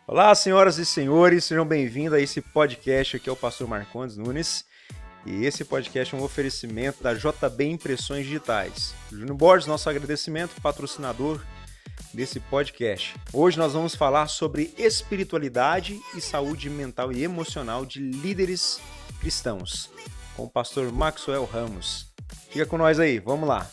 Olá, senhoras e senhores, sejam bem-vindos a esse podcast. Aqui é o pastor Marcondes Nunes e esse podcast é um oferecimento da JB Impressões Digitais. Júnior Borges, nosso agradecimento, patrocinador desse podcast. Hoje nós vamos falar sobre espiritualidade e saúde mental e emocional de líderes cristãos, com o pastor Maxwell Ramos. Fica com nós aí, vamos lá.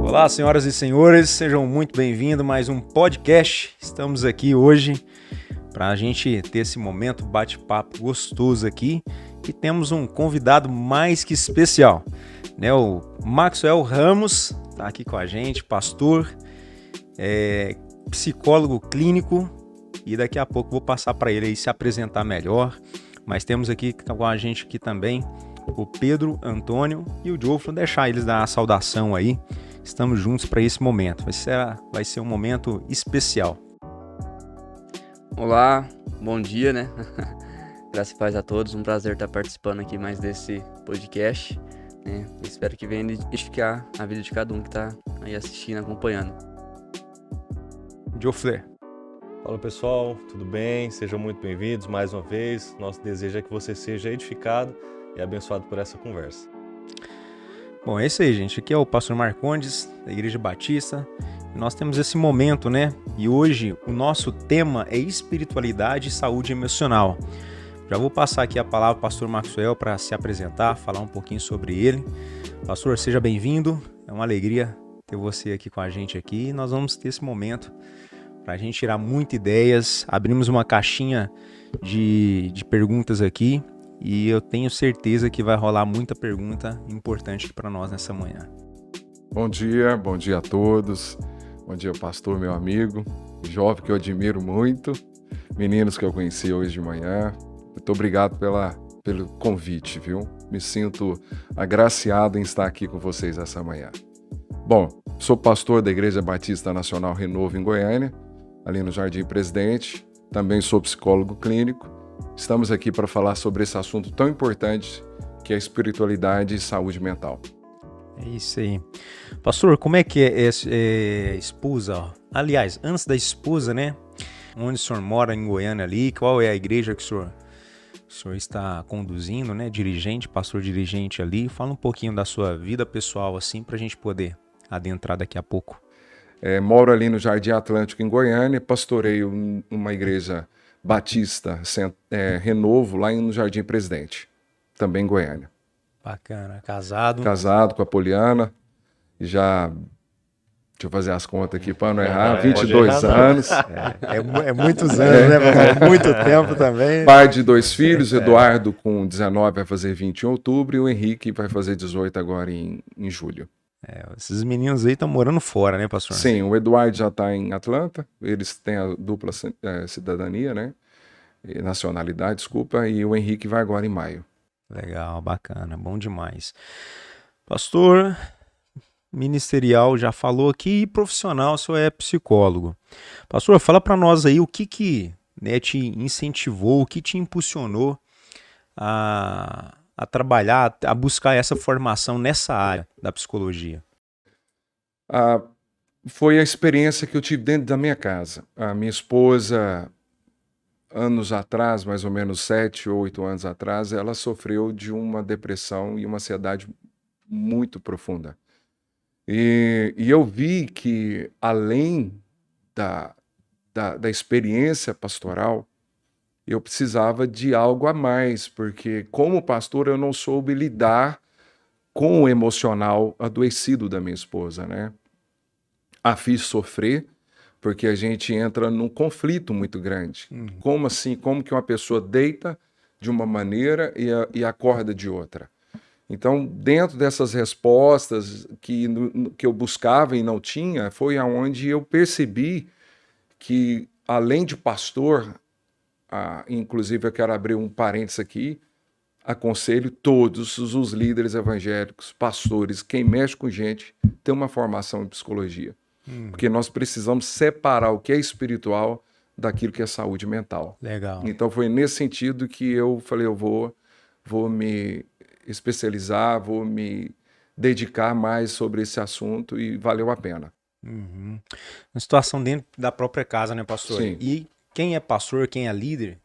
Olá, senhoras e senhores, sejam muito bem-vindos a mais um podcast. Estamos aqui hoje para a gente ter esse momento bate-papo gostoso aqui e temos um convidado mais que especial, né? O Maxwell Ramos está aqui com a gente, pastor, psicólogo clínico, e daqui a pouco vou passar para ele aí se apresentar melhor. Mas temos aqui com a gente aqui também o Pedro Antônio e o Joe. Vou deixar eles dar a saudação aí. Estamos juntos para esse momento. Vai ser um momento especial. Olá, bom dia, né? Graças e paz a todos. Um prazer estar participando aqui mais desse podcast, né? Espero que venha edificar a vida de cada um que está aí assistindo, acompanhando. Joe Flair. Fala pessoal, tudo bem? Sejam muito bem-vindos mais uma vez. Nosso desejo é que você seja edificado e abençoado por essa conversa. Bom, é isso aí, gente. Aqui é o pastor Marcondes, da Igreja Batista. Nós temos esse momento, né? E hoje o nosso tema é espiritualidade e saúde emocional. Já vou passar aqui a palavra ao pastor Maxwell para se apresentar, falar um pouquinho sobre ele. Pastor, seja bem-vindo. É uma alegria ter você aqui com a gente aqui. E nós vamos ter esse momento para a gente tirar muitas ideias. Abrimos uma caixinha de perguntas aqui. E eu tenho certeza que vai rolar muita pergunta importante para nós nessa manhã. Bom dia a todos. Bom dia, pastor, meu amigo, jovem que eu admiro muito, meninos que eu conheci hoje de manhã. Muito obrigado pelo convite, viu? Me sinto agraciado em estar aqui com vocês essa manhã. Bom, sou pastor da Igreja Batista Nacional Renovo em Goiânia, ali no Jardim Presidente. Também sou psicólogo clínico. Estamos aqui para falar sobre esse assunto tão importante que é a espiritualidade e saúde mental. É isso aí. Pastor, como é que é esposa? Ó? Aliás, antes da esposa, né? Onde o senhor mora em Goiânia ali? Qual é a igreja que o senhor está conduzindo, né? Dirigente, pastor dirigente ali. Fala um pouquinho da sua vida pessoal, assim, para a gente poder adentrar daqui a pouco. Moro ali no Jardim Atlântico, em Goiânia. Pastoreio uma igreja Batista Renovo, lá no Jardim Presidente, também em Goiânia. Bacana. Casado? Casado com a Poliana, já, deixa eu fazer as contas aqui para não errar, 22 anos. É muitos anos, né? Muito tempo também. Pai de 2 filhos, Eduardo com 19 vai fazer 20 em outubro e o Henrique vai fazer 18 agora em julho. Esses meninos aí estão morando fora, né, pastor? Sim, o Eduardo já está em Atlanta, eles têm a dupla cidadania, né? Nacionalidade, desculpa, e o Henrique vai agora em maio. Legal, bacana, bom demais. Pastor, ministerial já falou aqui e profissional, o senhor é psicólogo. Pastor, fala para nós aí o que né, te incentivou, o que te impulsionou a trabalhar, a buscar essa formação nessa área da psicologia. Foi a experiência que eu tive dentro da minha casa. A minha esposa, anos atrás, mais ou menos 7 ou 8 anos atrás, ela sofreu de uma depressão e uma ansiedade muito profunda. E eu vi que, além da experiência pastoral, eu precisava de algo a mais, porque como pastor eu não soube lidar com o emocional adoecido da minha esposa, né? A fiz sofrer, porque a gente entra num conflito muito grande. Como assim? Como que uma pessoa deita de uma maneira e acorda de outra? Então, dentro dessas respostas que eu buscava e não tinha, foi aonde eu percebi que, além de pastor, inclusive eu quero abrir um parênteses aqui, aconselho todos os líderes evangélicos, pastores, quem mexe com gente, ter uma formação em psicologia. Porque nós precisamos separar o que é espiritual daquilo que é saúde mental. Legal. Então foi nesse sentido que eu falei, eu vou me especializar, vou me dedicar mais sobre esse assunto e valeu a pena. Uhum. Uma situação dentro da própria casa, né, pastor? Sim. E quem é pastor, quem é líder,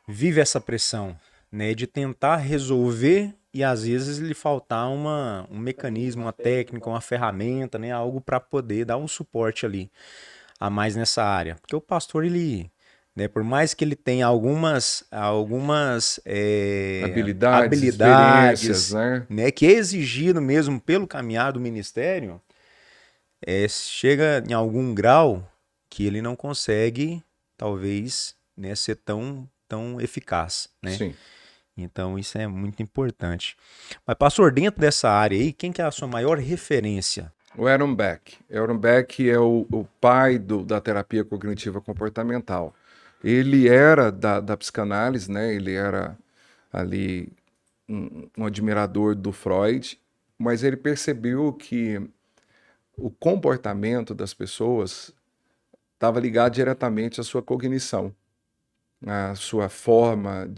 vive essa pressão, né, de tentar resolver e às vezes lhe faltar um mecanismo, uma técnica, uma ferramenta, né, algo para poder dar um suporte ali a mais nessa área. Porque o pastor, ele, né, por mais que ele tenha algumas Habilidades, experiências, né, que é exigido mesmo pelo caminhar do ministério, chega em algum grau que ele não consegue, talvez, né, ser tão eficaz, né? Sim. Então isso é muito importante. Mas, pastor, dentro dessa área aí, quem que é a sua maior referência? O Aaron Beck. Aaron Beck é o pai da terapia cognitiva comportamental. Ele era da psicanálise, né? Ele era ali um admirador do Freud, mas ele percebeu que o comportamento das pessoas estava ligado diretamente à sua cognição, à sua forma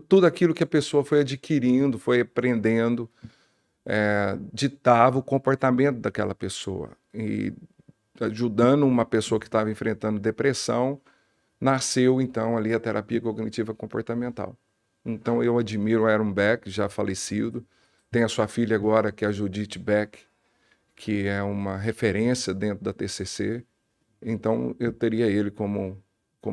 tudo aquilo que a pessoa foi adquirindo, foi aprendendo, ditava o comportamento daquela pessoa. E ajudando uma pessoa que estava enfrentando depressão, nasceu então ali a terapia cognitiva comportamental. Então eu admiro o Aaron Beck, já falecido. Tem a sua filha agora, que é a Judith Beck, que é uma referência dentro da TCC. Então eu teria ele como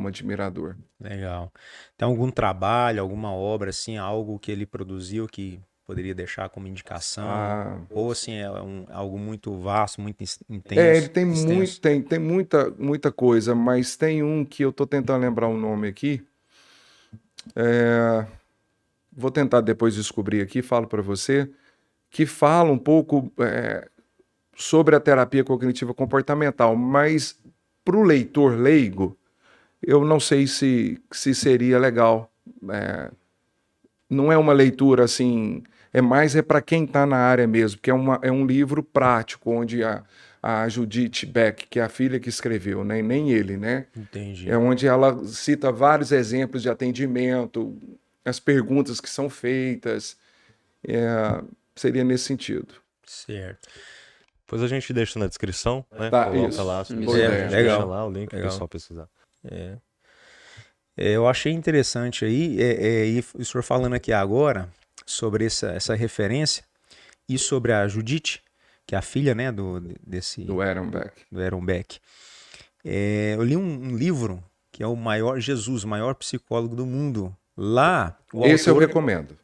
admirador. Legal. Tem algum trabalho, alguma obra, assim, algo que ele produziu que poderia deixar como indicação? Ou assim, é algo muito vasto, muito intenso? Ele tem muita coisa, mas tem um que eu estou tentando lembrar o nome aqui. Vou tentar depois descobrir aqui, falo para você, que fala um pouco sobre a terapia cognitiva comportamental, mas para o leitor leigo, eu não sei se seria legal. Não é uma leitura assim, é para quem está na área mesmo, porque é um livro prático, onde a Judith Beck, que é a filha que escreveu, né? Nem ele, né? Entendi. É onde ela cita vários exemplos de atendimento, as perguntas que são feitas, seria nesse sentido. Certo. Depois a gente deixa na descrição, né? Tá, Coloca isso. lá, se Boa quiser, ideia. a gente Legal. deixa lá o link para o Legal. pessoal pesquisar. Eu achei interessante aí, e o senhor falando aqui agora sobre essa referência e sobre a Judith, que é a filha, né, do Aaron Beck. do Aaron Beck. Eu li um livro que é o maior psicólogo do mundo. Lá, o Esse eu autor... recomendo.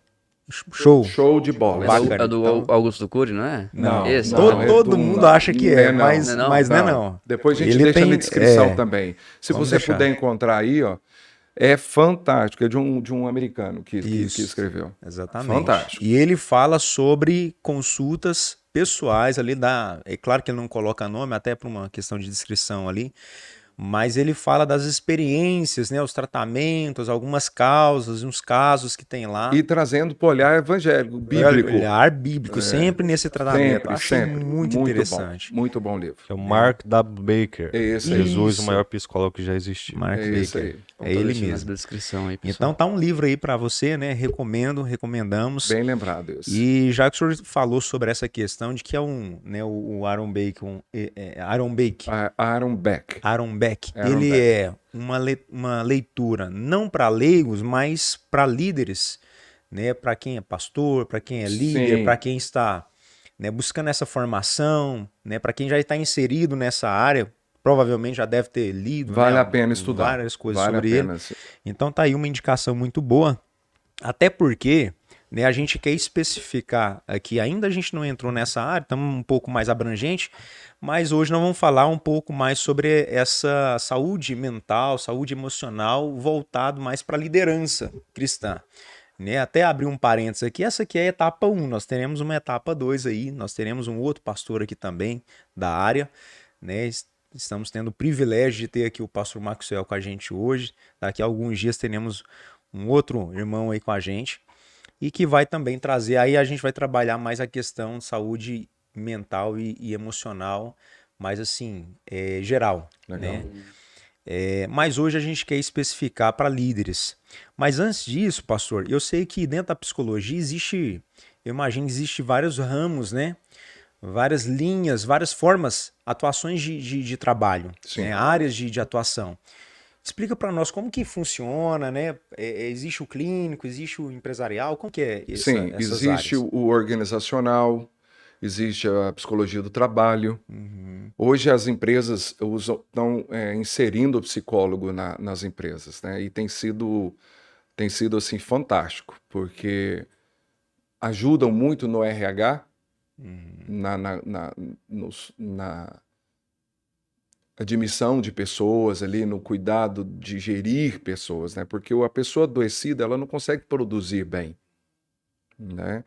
Show. Show de bola. Bacana. É do Então, Augusto Cury, não é? Não, Esse, não, é todo do- mundo acha que é, não, mas não, mas não é não. Depois a gente Ele deixa tem- na descrição é, também. Se vamos você deixar. puder encontrar aí, ó, é fantástico. É de um americano que Isso. escreveu. Exatamente. Fantástico. E ele fala sobre consultas pessoais ali é claro que ele não coloca nome, até por uma questão de descrição ali, mas ele fala das experiências, né, os tratamentos, algumas causas, uns casos que tem lá. E trazendo para o olhar evangélico, bíblico. Olhar bíblico, sempre nesse tratamento. Achei sempre. muito interessante. Bom, muito bom livro. Que é o Mark W. Baker. É esse aí. Jesus, Isso. o maior psicólogo que já existiu. Mark É esse Baker. aí. É ele Deixa na mesmo. descrição aí, pessoal. Então tá um livro aí para você, né? Recomendamos. Bem lembrado esse. E já que o senhor falou sobre essa questão de que é o Aaron Bacon, Aaron Beck, Aaron Beck. Aaron Beck, Aaron ele Beck. é uma leitura não para leigos, mas para líderes, né? Para quem é pastor, para quem é líder, Sim. para quem está, né, buscando essa formação, né? Para quem já está inserido nessa área, provavelmente já deve ter lido, Vale né, a pena estudar. várias coisas Vale sobre a ele. pena. Então tá aí uma indicação muito boa, até porque, né, a gente quer especificar aqui, ainda a gente não entrou nessa área, estamos um pouco mais abrangente, mas hoje nós vamos falar um pouco mais sobre essa saúde mental, saúde emocional, voltado mais para a liderança cristã. Né? Até abrir um parênteses aqui, essa aqui é a etapa 1, nós teremos uma etapa 2 aí, nós teremos um outro pastor aqui também da área, né? Estamos tendo o privilégio de ter aqui o pastor Maxwell com a gente hoje. Daqui a alguns dias teremos um outro irmão aí com a gente. e que vai também trazer, aí a gente vai trabalhar mais a questão de saúde mental e emocional, mas assim, geral, Legal. né? Mas hoje a gente quer especificar para líderes. Mas antes disso, pastor, eu sei que dentro da psicologia existe, eu imagino que existe vários ramos, né? Várias linhas, várias formas, atuações de trabalho, Sim. né? Áreas de atuação. Explica para nós como que funciona, né? Existe o clínico, existe o empresarial, como que é Sim, essas existe áreas? o organizacional, existe a psicologia do trabalho. Uhum. Hoje as empresas estão inserindo o psicólogo nas empresas, né? E tem sido assim fantástico, porque ajudam muito no RH, na admissão de pessoas ali, no cuidado de gerir pessoas, né? Porque a pessoa adoecida, ela não consegue produzir bem, né?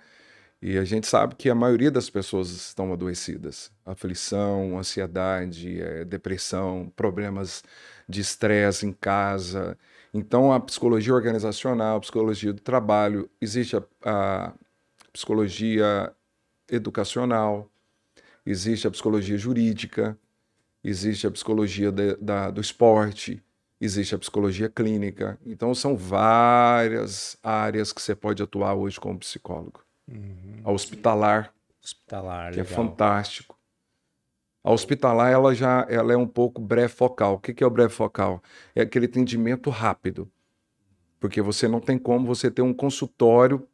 E a gente sabe que a maioria das pessoas estão adoecidas. Aflição, ansiedade, depressão, problemas de estresse em casa. Então, a psicologia organizacional, a psicologia do trabalho, existe a psicologia educacional, existe a psicologia jurídica, existe a psicologia do esporte, existe a psicologia clínica. Então, são várias áreas que você pode atuar hoje como psicólogo. A hospitalar, Hospitalar, que é legal. fantástico. A hospitalar, ela é um pouco breve-focal. O que é o breve-focal? É aquele atendimento rápido. Porque você não tem como você ter um consultório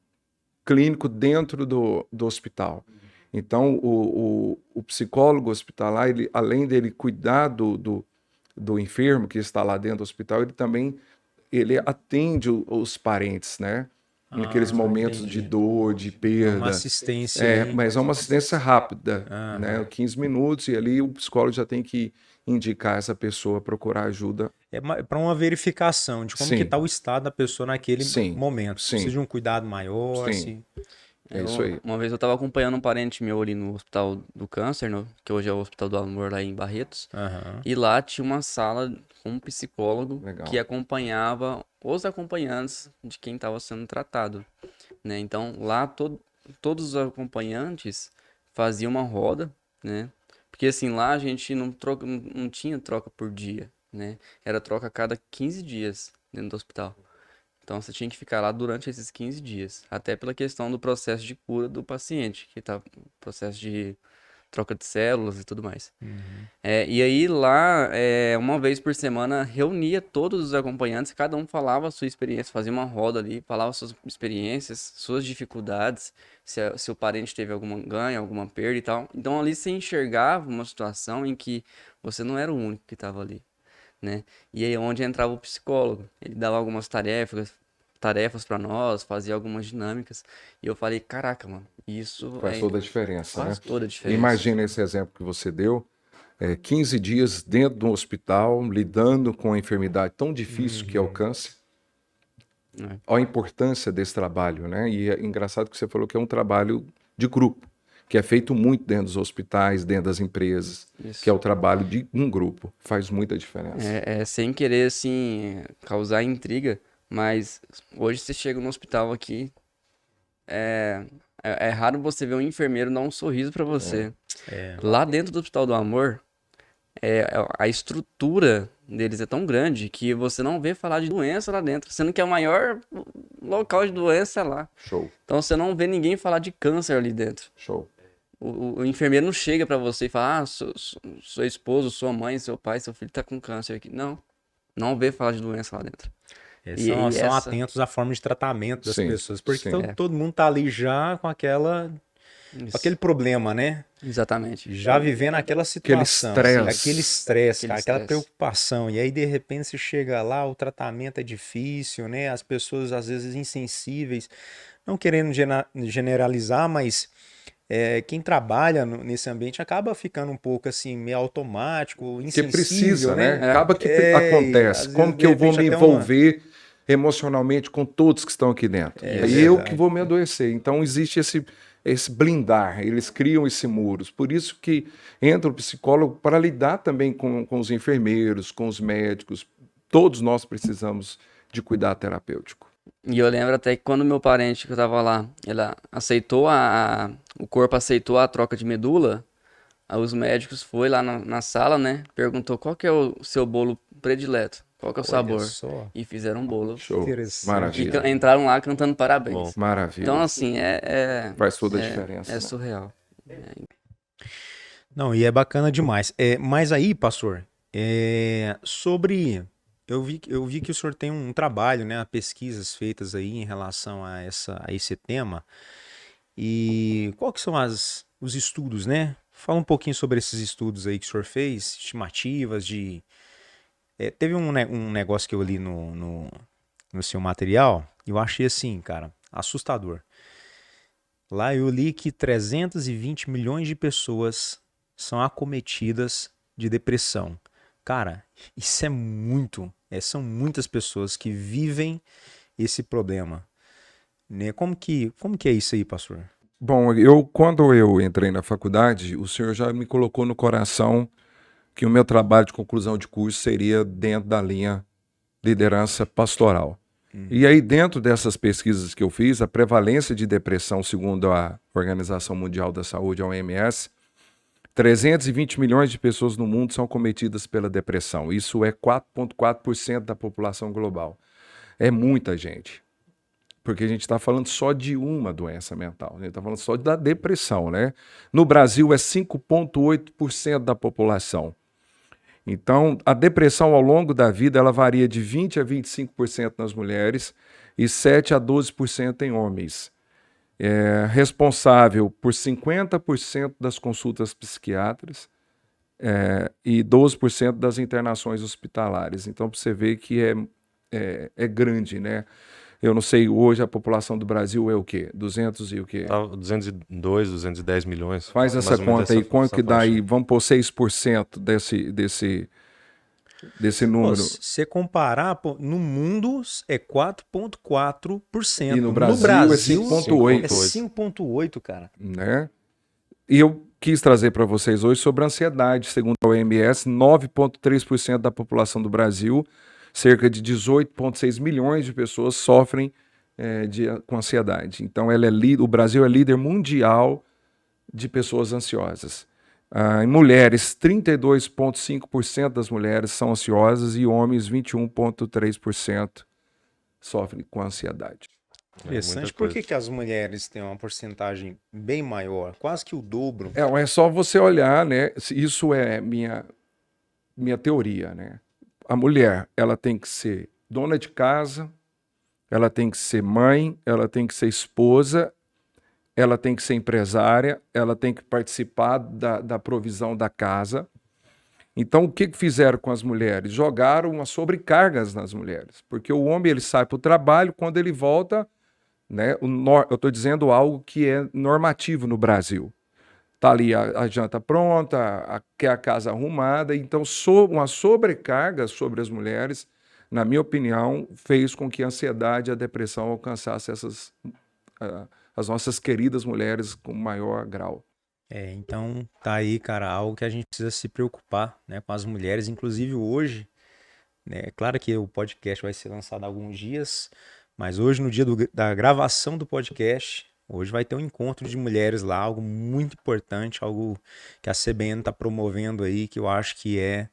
clínico dentro do hospital. Então, o psicólogo hospitalar, ele, além dele cuidar do enfermo que está lá dentro do hospital, ele atende os parentes, né? Naqueles momentos Entendi. de dor, de É uma perda. assistência ali. Mas é uma assistência rápida, Aham. né? 15 minutos e ali o psicólogo já tem que indicar essa pessoa a procurar ajuda. É para uma verificação de como que Sim, está o estado da pessoa naquele sim, momento. Se precisa sim, de um cuidado maior, sim. se... É isso aí. Uma vez eu tava acompanhando um parente meu ali no Hospital do Câncer, que hoje é o Hospital do Amor lá em Barretos. Aham. E lá tinha uma sala com um psicólogo Legal. que acompanhava os acompanhantes de quem estava sendo tratado, né? Então lá todos os acompanhantes faziam uma roda, né? Porque assim, lá a gente não tinha troca por dia, né? Era troca a cada 15 dias dentro do hospital. Então você tinha que ficar lá durante esses 15 dias, até pela questão do processo de cura do paciente, que tá processo de troca de células e tudo mais. E aí lá, uma vez por semana, reunia todos os acompanhantes, cada um falava a sua experiência, fazia uma roda ali, falava suas experiências, suas dificuldades, se o parente teve alguma ganho, alguma perda e tal. Então ali você enxergava uma situação em que você não era o único que estava ali, né? E aí onde entrava o psicólogo, ele dava algumas tarefas para nós, fazia algumas dinâmicas, e eu falei, caraca, mano, isso Faz toda a diferença, faz né? toda a diferença. Imagina esse exemplo que você deu, 15 dias dentro de um hospital, lidando com a enfermidade tão difícil que é o câncer. É. Olha a importância desse trabalho, né? E é engraçado que você falou que é um trabalho de grupo, que é feito muito dentro dos hospitais, dentro das empresas, Isso. que é o trabalho de um grupo. Faz muita diferença. Sem querer, assim, causar intriga, mas hoje você chega no hospital aqui, é raro você ver um enfermeiro dar um sorriso pra você. Lá dentro do Hospital do Amor, a estrutura deles é tão grande que você não vê falar de doença lá dentro, sendo que é o maior local de doença lá. Show, Então você não vê ninguém falar de câncer ali dentro. show. O enfermeiro não chega pra você e fala, seu esposo, sua mãe, seu pai, seu filho tá com câncer aqui. Não vê falar de doença lá dentro. São atentos à forma de tratamento das Sim, pessoas, porque sim. todo mundo tá ali já com Isso. aquele problema, né? Exatamente. Já vivendo aquela situação, estresse. aquele estresse, cara, aquela estresse. preocupação. E aí, de repente, você chega lá, o tratamento é difícil, né? As pessoas, às vezes, insensíveis. Não querendo generalizar, mas quem trabalha nesse ambiente acaba ficando um pouco, assim, meio automático, Que insensível, precisa, né? né? Acaba que às acontece. Como vezes, que de eu vou repente, me até uma... envolver emocionalmente com todos que estão aqui dentro? É E eu verdade. que vou me adoecer. Então existe esse blindar, eles criam esses muros. Por isso que entra o psicólogo para lidar também com os enfermeiros, com os médicos. Todos nós precisamos de cuidado terapêutico. E eu lembro até que quando meu parente que eu tava lá, ela aceitou o corpo aceitou a troca de medula, aí os médicos foi lá na sala, né? Perguntou qual que é o seu bolo predileto, qual que é o Olha sabor. só, E fizeram um bolo. Show. interessante. E Maravilha. entraram lá cantando Bom, parabéns. Maravilha. Então, assim, Faz toda a diferença, é né? surreal. Não, e é bacana demais. Mas aí, pastor, sobre. Eu vi que o senhor tem um trabalho, né? Pesquisas feitas aí em relação a esse tema. E qual que são os estudos, né? Fala um pouquinho sobre esses estudos aí que o senhor fez, estimativas de. Teve um negócio que eu li no seu material, e eu achei assim, cara, assustador. Lá eu li que 320 milhões de pessoas são acometidas de depressão. Cara, isso é muito, são muitas pessoas que vivem esse problema, né? Como que é isso aí, pastor? Bom, quando eu entrei na faculdade, o senhor já me colocou no coração que o meu trabalho de conclusão de curso seria dentro da linha liderança pastoral. E aí, dentro dessas pesquisas que eu fiz, a prevalência de depressão, segundo a Organização Mundial da Saúde, a OMS, 320 milhões de pessoas no mundo são cometidas pela depressão. Isso é 4,4% da população global. É muita gente. Porque a gente está falando só de uma doença mental. A gente está falando só da depressão, né? No Brasil é 5,8% da população. Então, a depressão ao longo da vida, ela varia de 20 a 25% nas mulheres e 7 a 12% em homens. É responsável por 50% das consultas psiquiátricas e 12% das internações hospitalares. Então, você vê que é grande, né? Eu não sei, hoje a população do Brasil é o quê? 200 e o quê? tá 202, 210 milhões. Faz mais essa ou menos conta aí, essa quanto que dá faixa. aí? Vamos pôr 6% desse Pô, número. se você comparar, pô, no mundo é 4,4%. E no Brasil é é 5,8%. 5,8%, cara. Né? E eu quis trazer para vocês hoje sobre a ansiedade. Segundo a OMS, 9,3% da população do Brasil, cerca de 18,6 milhões de pessoas sofrem com ansiedade. Então, o Brasil é líder mundial de pessoas ansiosas. Em mulheres, 32,5% das mulheres são ansiosas e homens, 21,3% sofrem com ansiedade. Interessante. Muita Por coisa. que as mulheres têm uma porcentagem bem maior? Quase que o dobro. É só você olhar, né? Isso é minha teoria, né? A mulher, ela tem que ser dona de casa, ela tem que ser mãe, ela tem que ser esposa, ela tem que ser empresária, ela tem que participar da provisão da casa. Então, o que fizeram com as mulheres? Jogaram umas sobrecargas nas mulheres, porque o homem ele sai para o trabalho, quando ele volta, né? Eu estou dizendo algo que é normativo no Brasil. Tá ali a janta pronta, quer a casa arrumada, então uma sobrecarga sobre as mulheres, na minha opinião, fez com que a ansiedade e a depressão alcançasse as nossas queridas mulheres com maior grau. Então tá aí, cara, algo que a gente precisa se preocupar, né, com as mulheres, inclusive hoje, né? É claro que o podcast vai ser lançado há alguns dias, mas hoje, no dia da gravação do podcast, hoje vai ter um encontro de mulheres lá, algo muito importante, algo que a CBN está promovendo aí, que eu acho que é,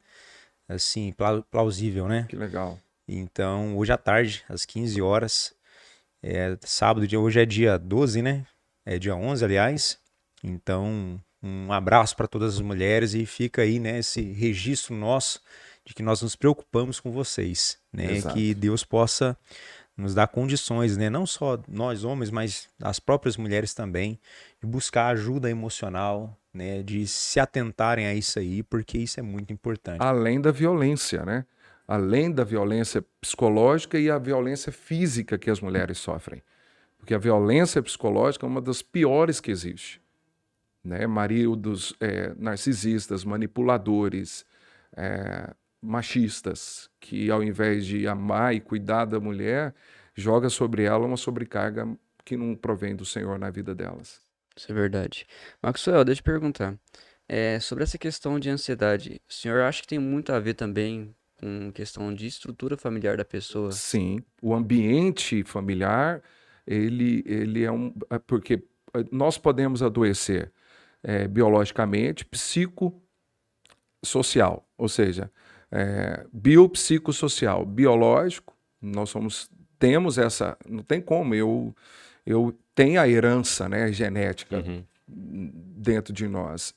assim, plausível, né? Que legal. Então, hoje à tarde, às 15 horas, sábado, hoje é dia 12, né? É dia 11, aliás. Então, um abraço para todas as mulheres e fica aí, né, esse registro nosso de que nós nos preocupamos com vocês, né? Exato. Que Deus possa nos dar condições, né? Não só nós homens, mas as próprias mulheres também, de buscar ajuda emocional, né? De se atentarem a isso aí, porque isso é muito importante. Além da violência, né? Além da violência psicológica e a violência física que as mulheres sofrem. Porque a violência psicológica é uma das piores que existe. Né? Maridos narcisistas, manipuladores, machistas, que ao invés de amar e cuidar da mulher, joga sobre ela uma sobrecarga que não provém do Senhor na vida delas. Isso é verdade. Maxwell, deixa eu te perguntar. Sobre essa questão de ansiedade, o senhor acha que tem muito a ver também com questão de estrutura familiar da pessoa. Sim, o ambiente familiar, ele é um. Porque nós podemos adoecer biologicamente, psicossocial, ou seja, biopsicossocial, biológico, temos essa. Não tem como, eu tenho a herança, né, genética Uhum. dentro de nós.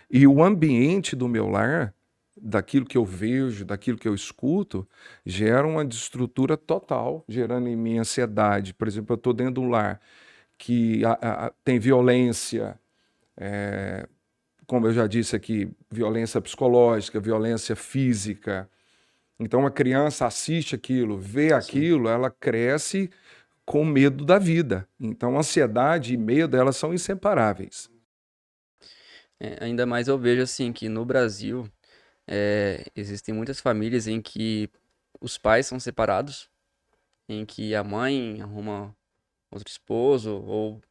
E o ambiente do meu lar, daquilo que eu vejo, daquilo que eu escuto, gera uma desestrutura total, gerando em mim ansiedade. Por exemplo, eu estou dentro de um lar que tem violência, como eu já disse aqui, violência psicológica, violência física. Então a criança assiste aquilo, vê aquilo, ela cresce com medo da vida. Então ansiedade e medo, elas são inseparáveis. Ainda mais eu vejo assim que no Brasil existem muitas famílias em que os pais são separados, em que a mãe arruma outro esposo, ou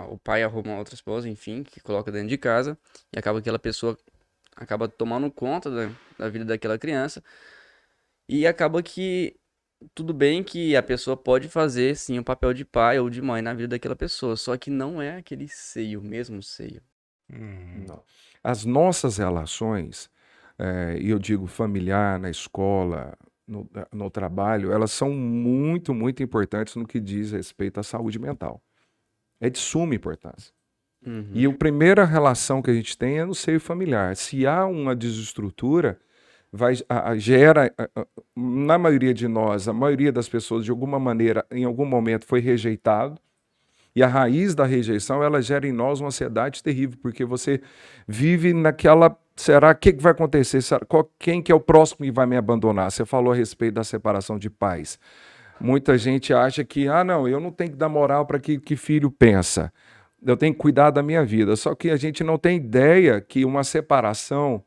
o pai arruma outra esposa, enfim, que coloca dentro de casa, e acaba que aquela pessoa acaba tomando conta da vida daquela criança, e acaba que tudo bem que a pessoa pode fazer, sim, o papel de pai ou de mãe na vida daquela pessoa, só que não é aquele seio, o mesmo seio. Não. As nossas relações, e eu digo familiar, na escola, no trabalho, elas são muito, muito importantes no que diz respeito à saúde mental. É de suma importância. E a primeira relação que a gente tem é no seio familiar. Se há uma desestrutura, gera, na maioria de nós, a maioria das pessoas, de alguma maneira, em algum momento, foi rejeitado. E a raiz da rejeição, ela gera em nós uma ansiedade terrível, porque você vive naquela, será, o que vai acontecer? Quem que é o próximo que vai me abandonar? Você falou a respeito da separação de pais. Muita gente acha que, não, eu não tenho que dar moral para que filho pensa. Eu tenho que cuidar da minha vida. Só que a gente não tem ideia que uma separação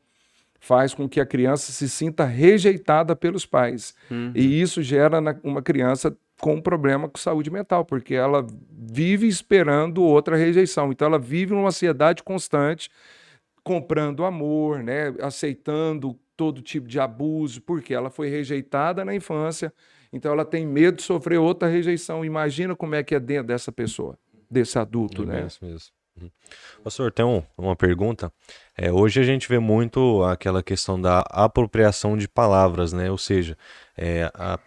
faz com que a criança se sinta rejeitada pelos pais. E isso gera uma criança com um problema com saúde mental, porque ela vive esperando outra rejeição. Então ela vive numa ansiedade constante, comprando amor, né, aceitando todo tipo de abuso, porque ela foi rejeitada na infância, então ela tem medo de sofrer outra rejeição. Imagina como é que é dentro dessa pessoa, desse adulto, né? Isso mesmo. Pastor, tem uma pergunta. Hoje a gente vê muito aquela questão da apropriação de palavras, né? Ou seja,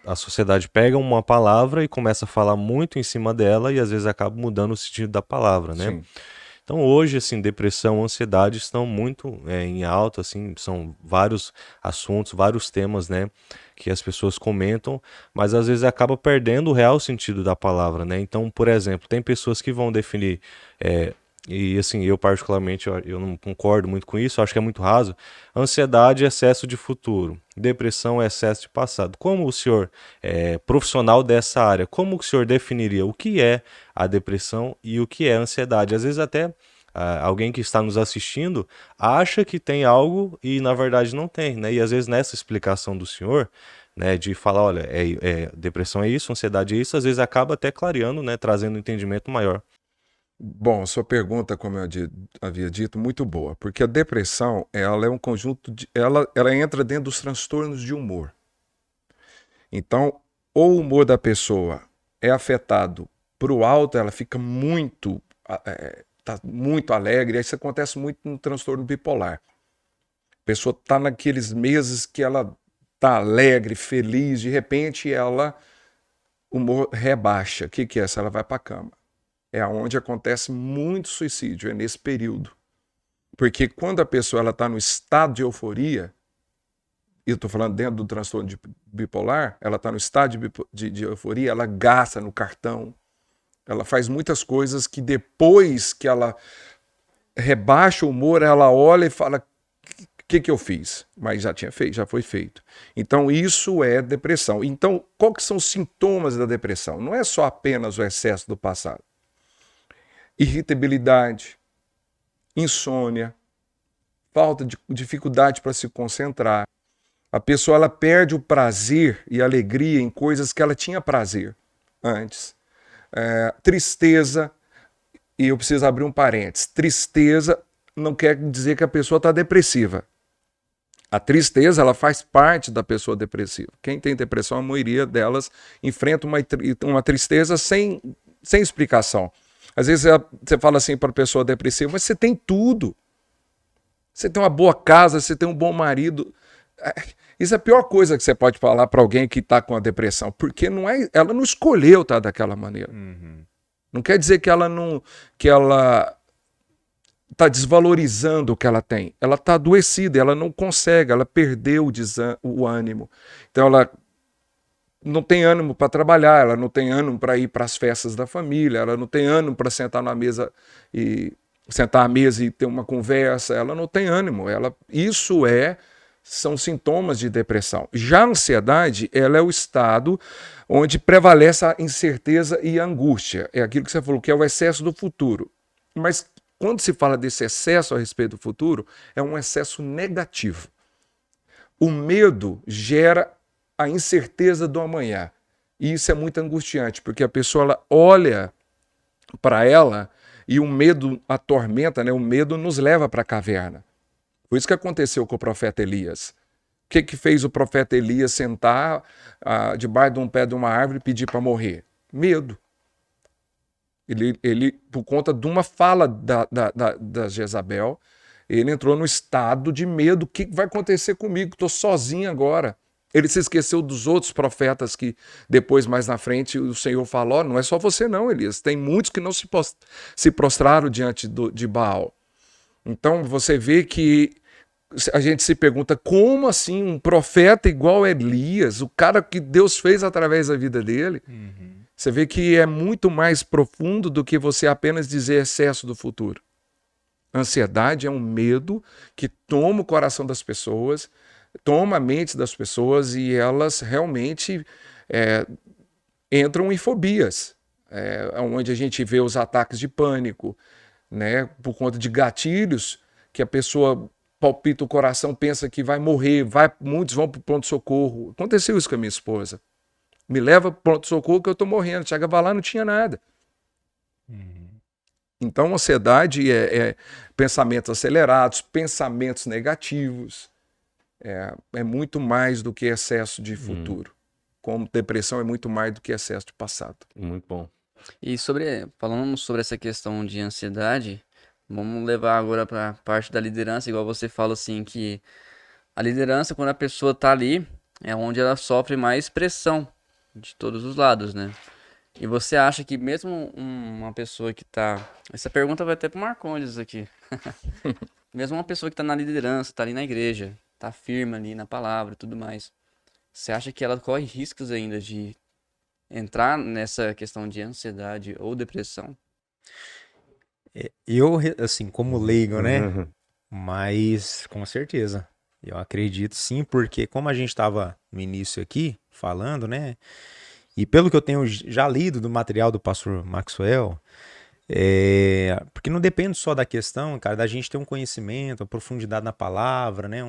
a sociedade pega uma palavra e começa a falar muito em cima dela e às vezes acaba mudando o sentido da palavra, né? Sim. Então hoje, assim, depressão, ansiedade estão muito em alta, assim, são vários assuntos, vários temas, né, que as pessoas comentam, mas às vezes acaba perdendo o real sentido da palavra, né? Então, por exemplo, tem pessoas que vão definir, e assim, eu particularmente, eu não concordo muito com isso, acho que é muito raso. Ansiedade é excesso de futuro, depressão é excesso de passado. Como o senhor profissional dessa área, como o senhor definiria o que é a depressão e o que é a ansiedade? Às vezes até alguém que está nos assistindo acha que tem algo e na verdade não tem, né? E às vezes nessa explicação do senhor, né, de falar, olha, depressão é isso, ansiedade é isso, às vezes acaba até clareando, né, trazendo um entendimento maior. Bom, sua pergunta, como eu havia dito, muito boa, porque a depressão, ela é um conjunto ela entra dentro dos transtornos de humor. Então, o humor da pessoa é afetado pro alto, ela fica muito, tá muito alegre, isso acontece muito no transtorno bipolar. A pessoa tá naqueles meses que ela tá alegre, feliz, de repente o humor rebaixa. O que é isso? Ela vai para a cama. É onde acontece muito suicídio, é nesse período. Porque quando a pessoa está no estado de euforia, e eu estou falando dentro do transtorno bipolar, ela está no estado de euforia, ela gasta no cartão, ela faz muitas coisas que depois que ela rebaixa o humor, ela olha e fala, o que eu fiz? Mas já tinha feito, já foi feito. Então isso é depressão. Então qual que são os sintomas da depressão? Não é só apenas o excesso do passado. Irritabilidade, insônia, falta de dificuldade para se concentrar. A pessoa ela perde o prazer e a alegria em coisas que ela tinha prazer antes. Tristeza, e eu preciso abrir um parênteses, tristeza não quer dizer que a pessoa está depressiva. A tristeza, ela faz parte da pessoa depressiva. Quem tem depressão, a maioria delas enfrenta uma tristeza sem explicação. Às vezes você fala assim para a pessoa depressiva, mas você tem tudo. Você tem uma boa casa, você tem um bom marido. Isso é a pior coisa que você pode falar para alguém que está com a depressão, porque ela não escolheu estar daquela maneira. Não quer dizer que ela está desvalorizando o que ela tem. Ela está adoecida, ela não consegue, ela perdeu o ânimo. Então ela não tem ânimo para trabalhar, ela não tem ânimo para ir para as festas da família, ela não tem ânimo para sentar à mesa e ter uma conversa, ela não tem ânimo. São sintomas de depressão. Já a ansiedade, ela é o estado onde prevalece a incerteza e a angústia. É aquilo que você falou, que é o excesso do futuro. Mas quando se fala desse excesso a respeito do futuro, é um excesso negativo. O medo gera a incerteza do amanhã. E isso é muito angustiante, porque a pessoa ela olha para ela e o medo atormenta, né? O medo nos leva para a caverna. Foi isso que aconteceu com o profeta Elias. O que fez o profeta Elias sentar debaixo de um pé de uma árvore e pedir para morrer? Medo. Ele, por conta de uma fala da Jezabel, ele entrou no estado de medo. O que vai acontecer comigo? Estou sozinho agora. Ele se esqueceu dos outros profetas que depois, mais na frente, o Senhor falou, não é só você não, Elias. Tem muitos que não se prostraram diante de Baal. Então você vê que a gente se pergunta como assim um profeta igual a Elias, o cara que Deus fez através da vida dele, você vê que é muito mais profundo do que você apenas dizer excesso do futuro. Ansiedade é um medo que toma o coração das pessoas, toma a mente das pessoas e elas realmente entram em fobias, onde a gente vê os ataques de pânico, né, por conta de gatilhos que a pessoa palpita o coração, pensa que vai morrer, muitos vão para o pronto-socorro. Aconteceu isso com a minha esposa. Me leva para o pronto-socorro que eu estou morrendo. Chegava lá, não tinha nada. Então, ansiedade é pensamentos acelerados, pensamentos negativos. É muito mais do que excesso de futuro. Como depressão é muito mais do que excesso de passado. Muito bom. E falando sobre essa questão de ansiedade, vamos levar agora para a parte da liderança, igual você fala assim, que a liderança, quando a pessoa tá ali, é onde ela sofre mais pressão de todos os lados, né? E você acha que mesmo uma pessoa que tá... Essa pergunta vai até pro Marcondes aqui. Mesmo uma pessoa que tá na liderança, tá ali na igreja, tá firme ali na palavra e tudo mais, você acha que ela corre riscos ainda de entrar nessa questão de ansiedade ou depressão? Eu, assim, como leigo, né? Mas, com certeza, eu acredito sim, porque como a gente estava no início aqui, falando, né? E pelo que eu tenho já lido do material do pastor Maxwell, porque não depende só da questão, cara, da gente ter um conhecimento, uma profundidade na palavra, né?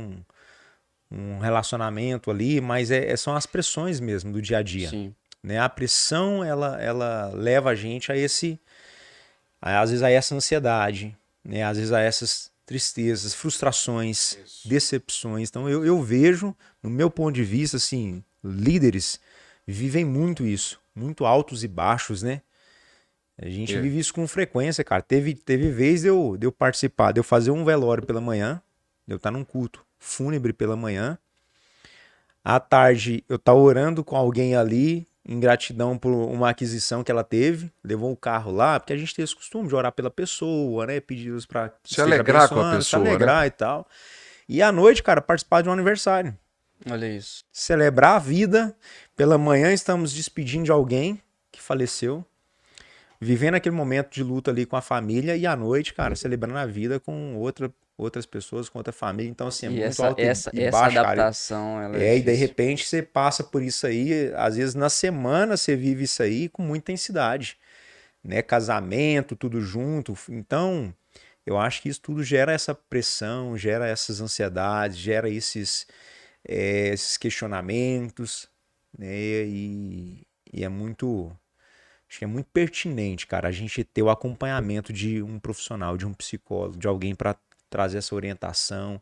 Um relacionamento ali, mas são as pressões mesmo do dia a dia. Sim. Né? A pressão, ela leva a gente às vezes a essa ansiedade, né? Às vezes a essas tristezas, frustrações, decepções. Então eu vejo, no meu ponto de vista, assim, líderes vivem muito isso, muito altos e baixos, né? A gente vive isso com frequência, cara. Teve vez de eu participar, de eu fazer um velório pela manhã, de eu estar num culto fúnebre pela manhã. À tarde, eu estar orando com alguém ali, em gratidão por uma aquisição que ela teve, levou o carro lá, porque a gente tem esse costume de orar pela pessoa, né? Pedir Deus pra se alegrar com a pessoa, se alegrar, né? E tal. E à noite, cara, participar de um aniversário. Olha isso. Celebrar a vida. Pela manhã estamos despedindo de alguém que faleceu, vivendo aquele momento de luta ali com a família, e à noite, cara, celebrando a vida com outras pessoas, com outra família. Então, assim, é muito alto e baixo, adaptação, cara. Ela é E de repente você passa por isso aí, às vezes na semana você vive isso aí com muita intensidade, né? Casamento, tudo junto. Então, eu acho que isso tudo gera essa pressão, gera essas ansiedades, gera esses questionamentos, né? E é muito... Acho que é muito pertinente, cara, a gente ter o acompanhamento de um profissional, de um psicólogo, de alguém para trazer essa orientação,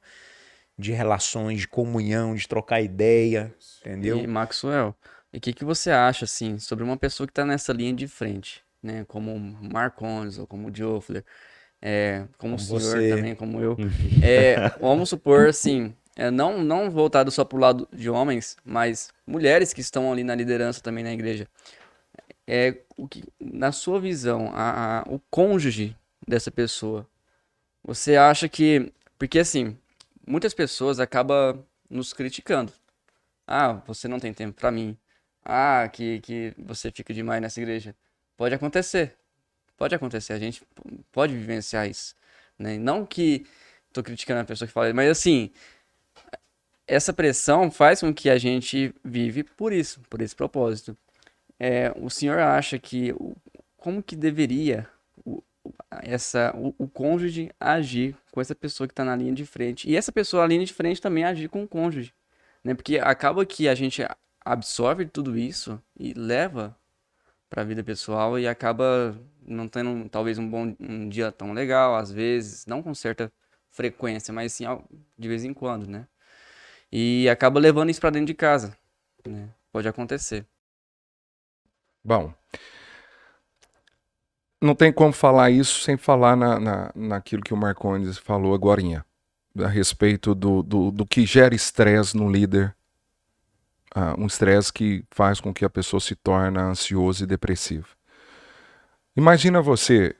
de relações, de comunhão, de trocar ideia, entendeu? E Maxwell, e o que você acha, assim, sobre uma pessoa que está nessa linha de frente, né? Como o Marcondes ou como o Joffler, como o senhor você. também, como eu. Vamos supor, assim, não voltado só para o lado de homens, mas mulheres que estão ali na liderança também na igreja. Na sua visão, o cônjuge dessa pessoa, você acha que... Porque, assim, muitas pessoas acabam nos criticando. Ah, você não tem tempo pra mim. Ah, que você fica demais nessa igreja. Pode acontecer. Pode acontecer. A gente pode vivenciar isso, né? Não que tô criticando a pessoa que fala, mas assim, essa pressão faz com que a gente vive por isso, por esse propósito. O senhor acha que como que deveria o cônjuge agir com essa pessoa que está na linha de frente? E essa pessoa na linha de frente também agir com o cônjuge, né? Porque acaba que a gente absorve tudo isso e leva para a vida pessoal e acaba não tendo talvez um dia tão legal, às vezes, não com certa frequência, mas sim de vez em quando, né? E acaba levando isso para dentro de casa, né? Pode acontecer. Bom, não tem como falar isso sem falar naquilo que o Marcondes falou agorinha, a respeito do que gera estresse no líder, um estresse que faz com que a pessoa se torne ansioso e depressivo. Imagina você,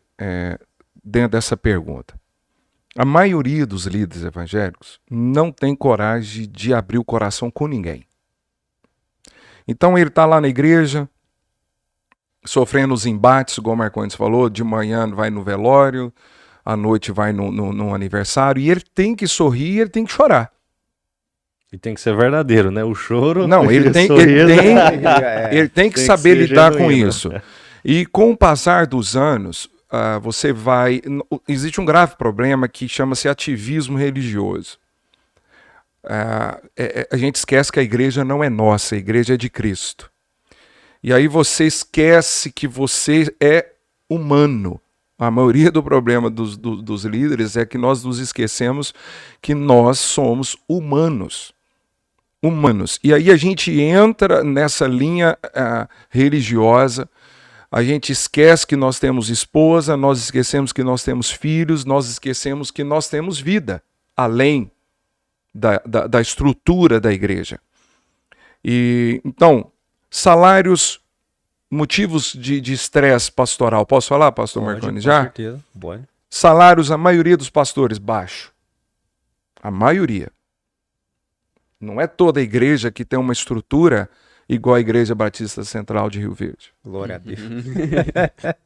dentro dessa pergunta, a maioria dos líderes evangélicos não tem coragem de abrir o coração com ninguém. Então ele está lá na igreja, sofrendo os embates, igual o Marcondes falou, de manhã vai no velório, à noite vai no aniversário, e ele tem que sorrir e ele tem que chorar. E tem que ser verdadeiro, né? O choro... Não, ele tem que saber lidar com isso. E com o passar dos anos, você vai... Existe um grave problema que chama-se ativismo religioso. A gente esquece que a igreja não é nossa, a igreja é de Cristo. E aí você esquece que você é humano. A maioria do problema dos líderes é que nós nos esquecemos que nós somos humanos. Humanos. E aí a gente entra nessa linha religiosa, a gente esquece que nós temos esposa, nós esquecemos que nós temos filhos, nós esquecemos que nós temos vida, além da estrutura da igreja. E então... Salários, motivos de estresse pastoral. Posso falar, pastor Marcondes, já? Com certeza, pode. Salários, a maioria dos pastores, baixo. A maioria. Não é toda a igreja que tem uma estrutura igual a Igreja Batista Central de Rio Verde. Glória a Deus.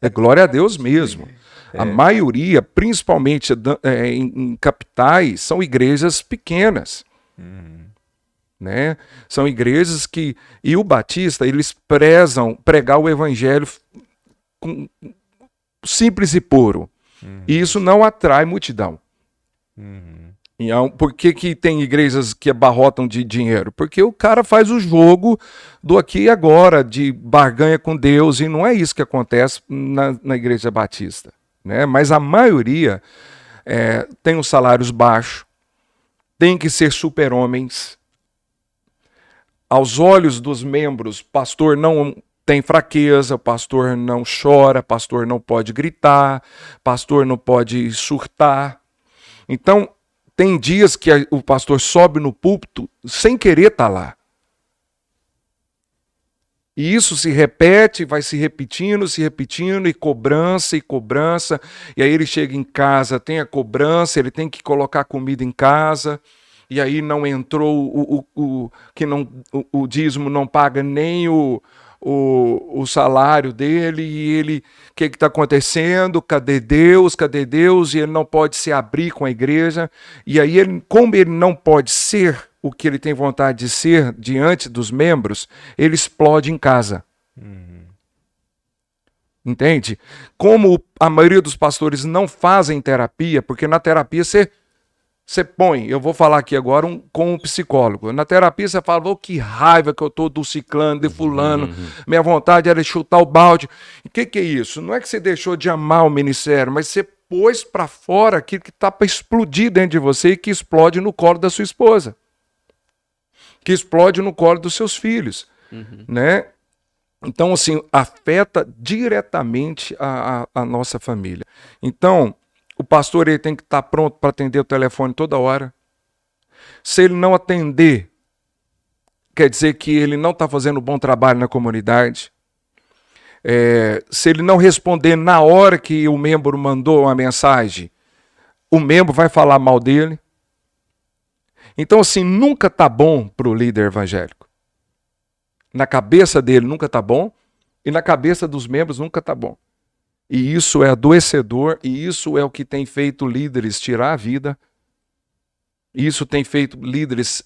É glória a Deus mesmo. A maioria, principalmente em capitais, são igrejas pequenas. Né? São igrejas que... E o Batista, eles prezam pregar o evangelho simples e puro. E isso não atrai multidão. E por que tem igrejas que abarrotam de dinheiro? Porque o cara faz o jogo do aqui e agora, de barganha com Deus, e não é isso que acontece na Igreja Batista. Né? Mas a maioria tem os salários baixos, tem que ser super-homens. Aos olhos dos membros, pastor não tem fraqueza, pastor não chora, pastor não pode gritar, pastor não pode surtar. Então, tem dias que o pastor sobe no púlpito sem querer estar lá. E isso se repete, vai se repetindo, e cobrança, e aí ele chega em casa, tem a cobrança, ele tem que colocar comida em casa, e aí não entrou o dízimo não paga nem o salário dele, e ele, o que está acontecendo? Cadê Deus? E ele não pode se abrir com a igreja, e aí como ele não pode ser o que ele tem vontade de ser diante dos membros, ele explode em casa. Entende? Como a maioria dos pastores não fazem terapia, porque na terapia você põe, eu vou falar aqui agora com um psicólogo. Na terapia você fala, oh, que raiva que eu tô do ciclano, de fulano, minha vontade era chutar o balde. O que é isso? Não é que você deixou de amar o ministério, mas você pôs para fora aquilo que está para explodir dentro de você e que explode no colo da sua esposa, que explode no colo dos seus filhos, né? Então, assim, afeta diretamente a nossa família. Então, o pastor ele tem que estar pronto para atender o telefone toda hora. Se ele não atender, quer dizer que ele não está fazendo um bom trabalho na comunidade. Se ele não responder na hora que o membro mandou uma mensagem, o membro vai falar mal dele. Então, assim, nunca está bom para o líder evangélico. Na cabeça dele nunca está bom e na cabeça dos membros nunca está bom. E isso é adoecedor e isso é o que tem feito líderes tirar a vida. Isso tem feito líderes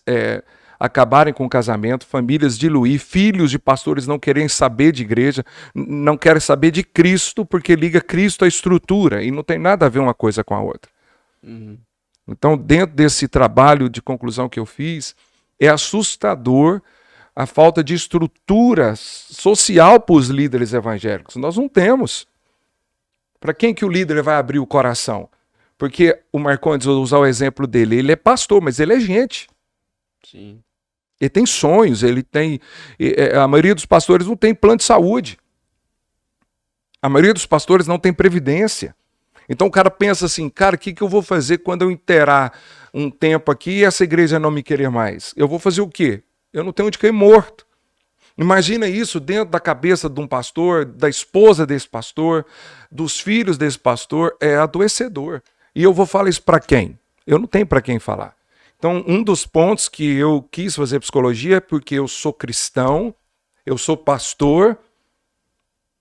acabarem com o casamento, famílias diluir, filhos de pastores não querem saber de igreja, não querem saber de Cristo porque liga Cristo à estrutura e não tem nada a ver uma coisa com a outra. Então, dentro desse trabalho de conclusão que eu fiz, é assustador a falta de estrutura social para os líderes evangélicos. Nós não temos. Para quem que o líder vai abrir o coração? Porque o Marcondes, vou usar o exemplo dele, ele é pastor, mas ele é gente. Sim. Ele tem sonhos, ele tem... A maioria dos pastores não tem plano de saúde. A maioria dos pastores não tem previdência. Então o cara pensa assim, cara, o que eu vou fazer quando eu inteirar um tempo aqui e essa igreja não me querer mais? Eu vou fazer o quê? Eu não tenho onde cair morto. Imagina isso dentro da cabeça de um pastor, da esposa desse pastor, dos filhos desse pastor, é adoecedor. E eu vou falar isso para quem? Eu não tenho para quem falar. Então, um dos pontos que eu quis fazer psicologia é porque eu sou cristão, eu sou pastor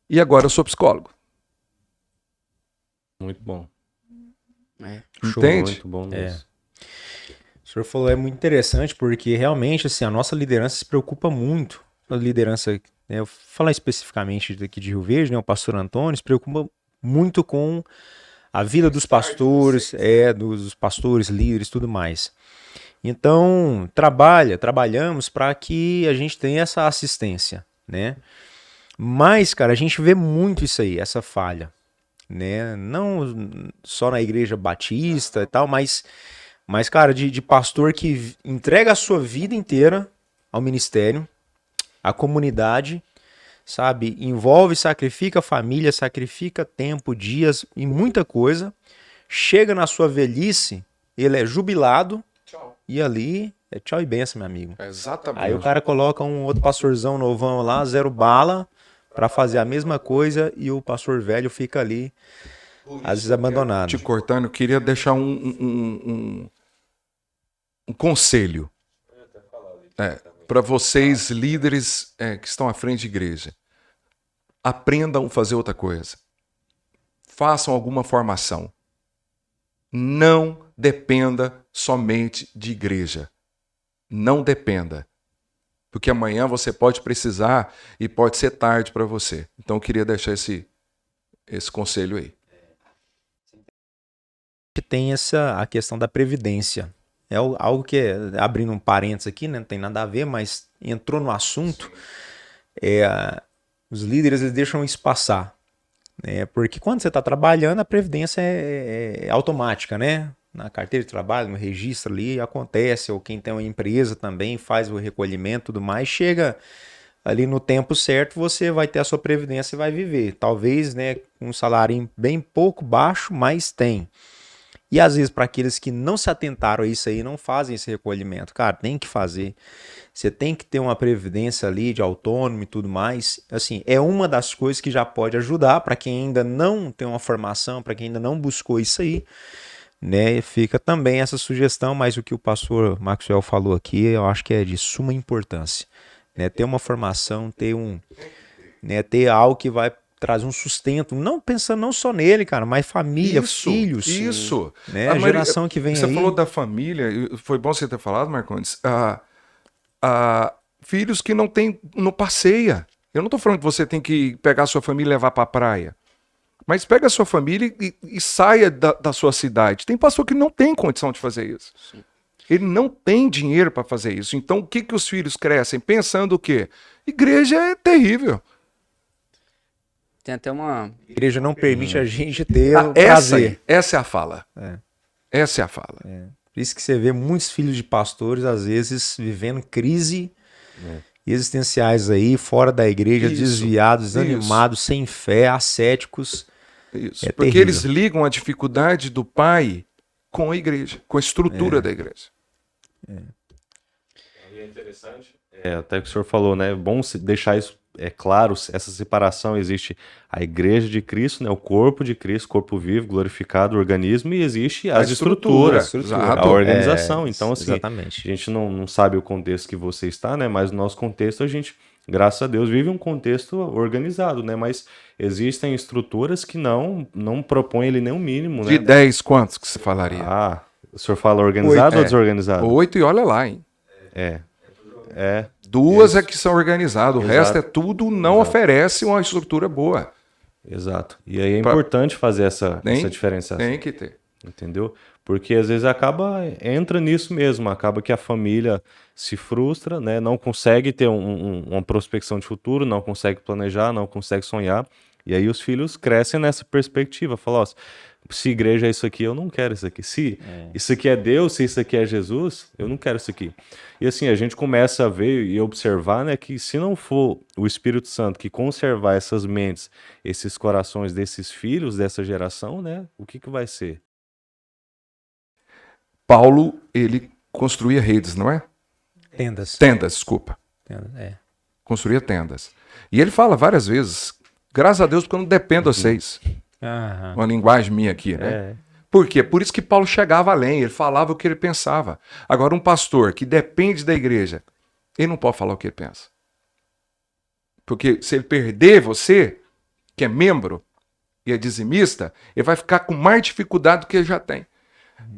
e agora eu sou psicólogo. Muito bom. Entende? Muito bom mesmo. O senhor falou, é muito interessante, porque realmente assim, a nossa liderança se preocupa muito. A liderança, né, eu vou falar especificamente daqui de Rio Verde, né, o pastor Antônio se preocupa muito com a vida dos pastores, dos pastores, líderes, tudo mais. Então, trabalhamos para que a gente tenha essa assistência, né? Mas, cara, a gente vê muito isso aí, essa falha, né? Não só na igreja batista e tal, mas cara, de pastor que entrega a sua vida inteira ao ministério, à comunidade, sabe? Envolve, sacrifica a família, sacrifica tempo, dias e muita coisa. Chega na sua velhice, ele é jubilado. Tchau. E ali é tchau e benção, meu amigo. Exatamente. Aí o cara coloca um outro pastorzão novão lá, 0 bala, para fazer a mesma coisa e o pastor velho fica ali, às vezes abandonado. Te cortando, eu queria deixar um conselho para vocês, líderes que estão à frente de igreja. Aprendam a fazer outra coisa. Façam alguma formação. Não dependa somente de igreja. Não dependa. Porque amanhã você pode precisar e pode ser tarde para você. Então eu queria deixar esse conselho aí. Tem a questão da previdência. É algo que, abrindo um parênteses aqui, né, não tem nada a ver, mas entrou no assunto. Os líderes eles deixam isso passar. Porque quando você está trabalhando, a previdência é automática, né? Na carteira de trabalho, no registro ali, acontece, ou quem tem uma empresa também faz o recolhimento e tudo mais, chega ali no tempo certo, você vai ter a sua previdência e vai viver. Talvez, né, um salário bem pouco baixo, mas tem. E às vezes para aqueles que não se atentaram a isso aí, não fazem esse recolhimento. Cara, tem que fazer. Você tem que ter uma previdência ali de autônomo e tudo mais. Assim, é uma das coisas que já pode ajudar para quem ainda não tem uma formação, para quem ainda não buscou isso aí. Né, fica também essa sugestão, mas o que o pastor Maxwell falou aqui, eu acho que é de suma importância, né, ter uma formação, ter algo que vai trazer um sustento, não pensando não só nele, cara, mas família, filhos. Isso. Né, a geração que vem você aí. Você falou da família, foi bom você ter falado, Marcondes, filhos que não passeia. Eu não estou falando que você tem que pegar a sua família e levar para a praia. Mas pega a sua família e saia da sua cidade. Tem pastor que não tem condição de fazer isso. Sim. Ele não tem dinheiro para fazer isso. Então, o que os filhos crescem? Pensando o quê? Igreja é terrível. Tem até uma. A igreja não permite a gente ter o Essa, prazer. essa é a fala. É. Essa é a fala. Por isso que você vê muitos filhos de pastores, às vezes, vivendo crise existenciais aí, fora da igreja, Isso, desviados, desanimados, sem fé, ascéticos. Isso. É Porque terrível. eles ligam a dificuldade do pai com a igreja, com a estrutura da igreja. E é interessante. Até que o senhor falou, né? É bom deixar isso claro, essa separação. Existe a igreja de Cristo, né? O corpo de Cristo, corpo vivo, glorificado, organismo, e existe as estruturas, exato. a organização. Então, assim, Exatamente. a gente não sabe o contexto que você está, né? Mas no nosso contexto, a gente, graças a Deus, vive um contexto organizado, né? Mas existem estruturas que não propõem ele nem o mínimo, né? De 10, quantos que você falaria? Ah, o senhor fala organizado ou desorganizado? 8 e olha lá, hein? É. Duas é que são organizadas, o Exato. resto é tudo não oferece uma estrutura boa. Exato. E aí é importante fazer essa diferenciação. Tem que ter. Entendeu? Porque às vezes entra nisso mesmo, acaba que a família se frustra, né? Não consegue ter uma prospecção de futuro, não consegue planejar, não consegue sonhar. E aí os filhos crescem nessa perspectiva, falam, ó, se igreja é isso aqui, eu não quero isso aqui. Se isso aqui é Deus, se isso aqui é Jesus, eu não quero isso aqui. E assim, a gente começa a ver e observar, né, que se não for o Espírito Santo que conservar essas mentes, esses corações desses filhos, dessa geração, né, o que vai ser? Paulo, ele construía redes, não é? Tendas. Tendas, desculpa. Construía tendas. E ele fala várias vezes, graças a Deus, porque eu não dependo de vocês. Uma linguagem minha aqui, né? Por quê? Por isso que Paulo chegava além, ele falava o que ele pensava. Agora, um pastor que depende da igreja, ele não pode falar o que ele pensa. Porque se ele perder você, que é membro e é dizimista, ele vai ficar com mais dificuldade do que ele já tem.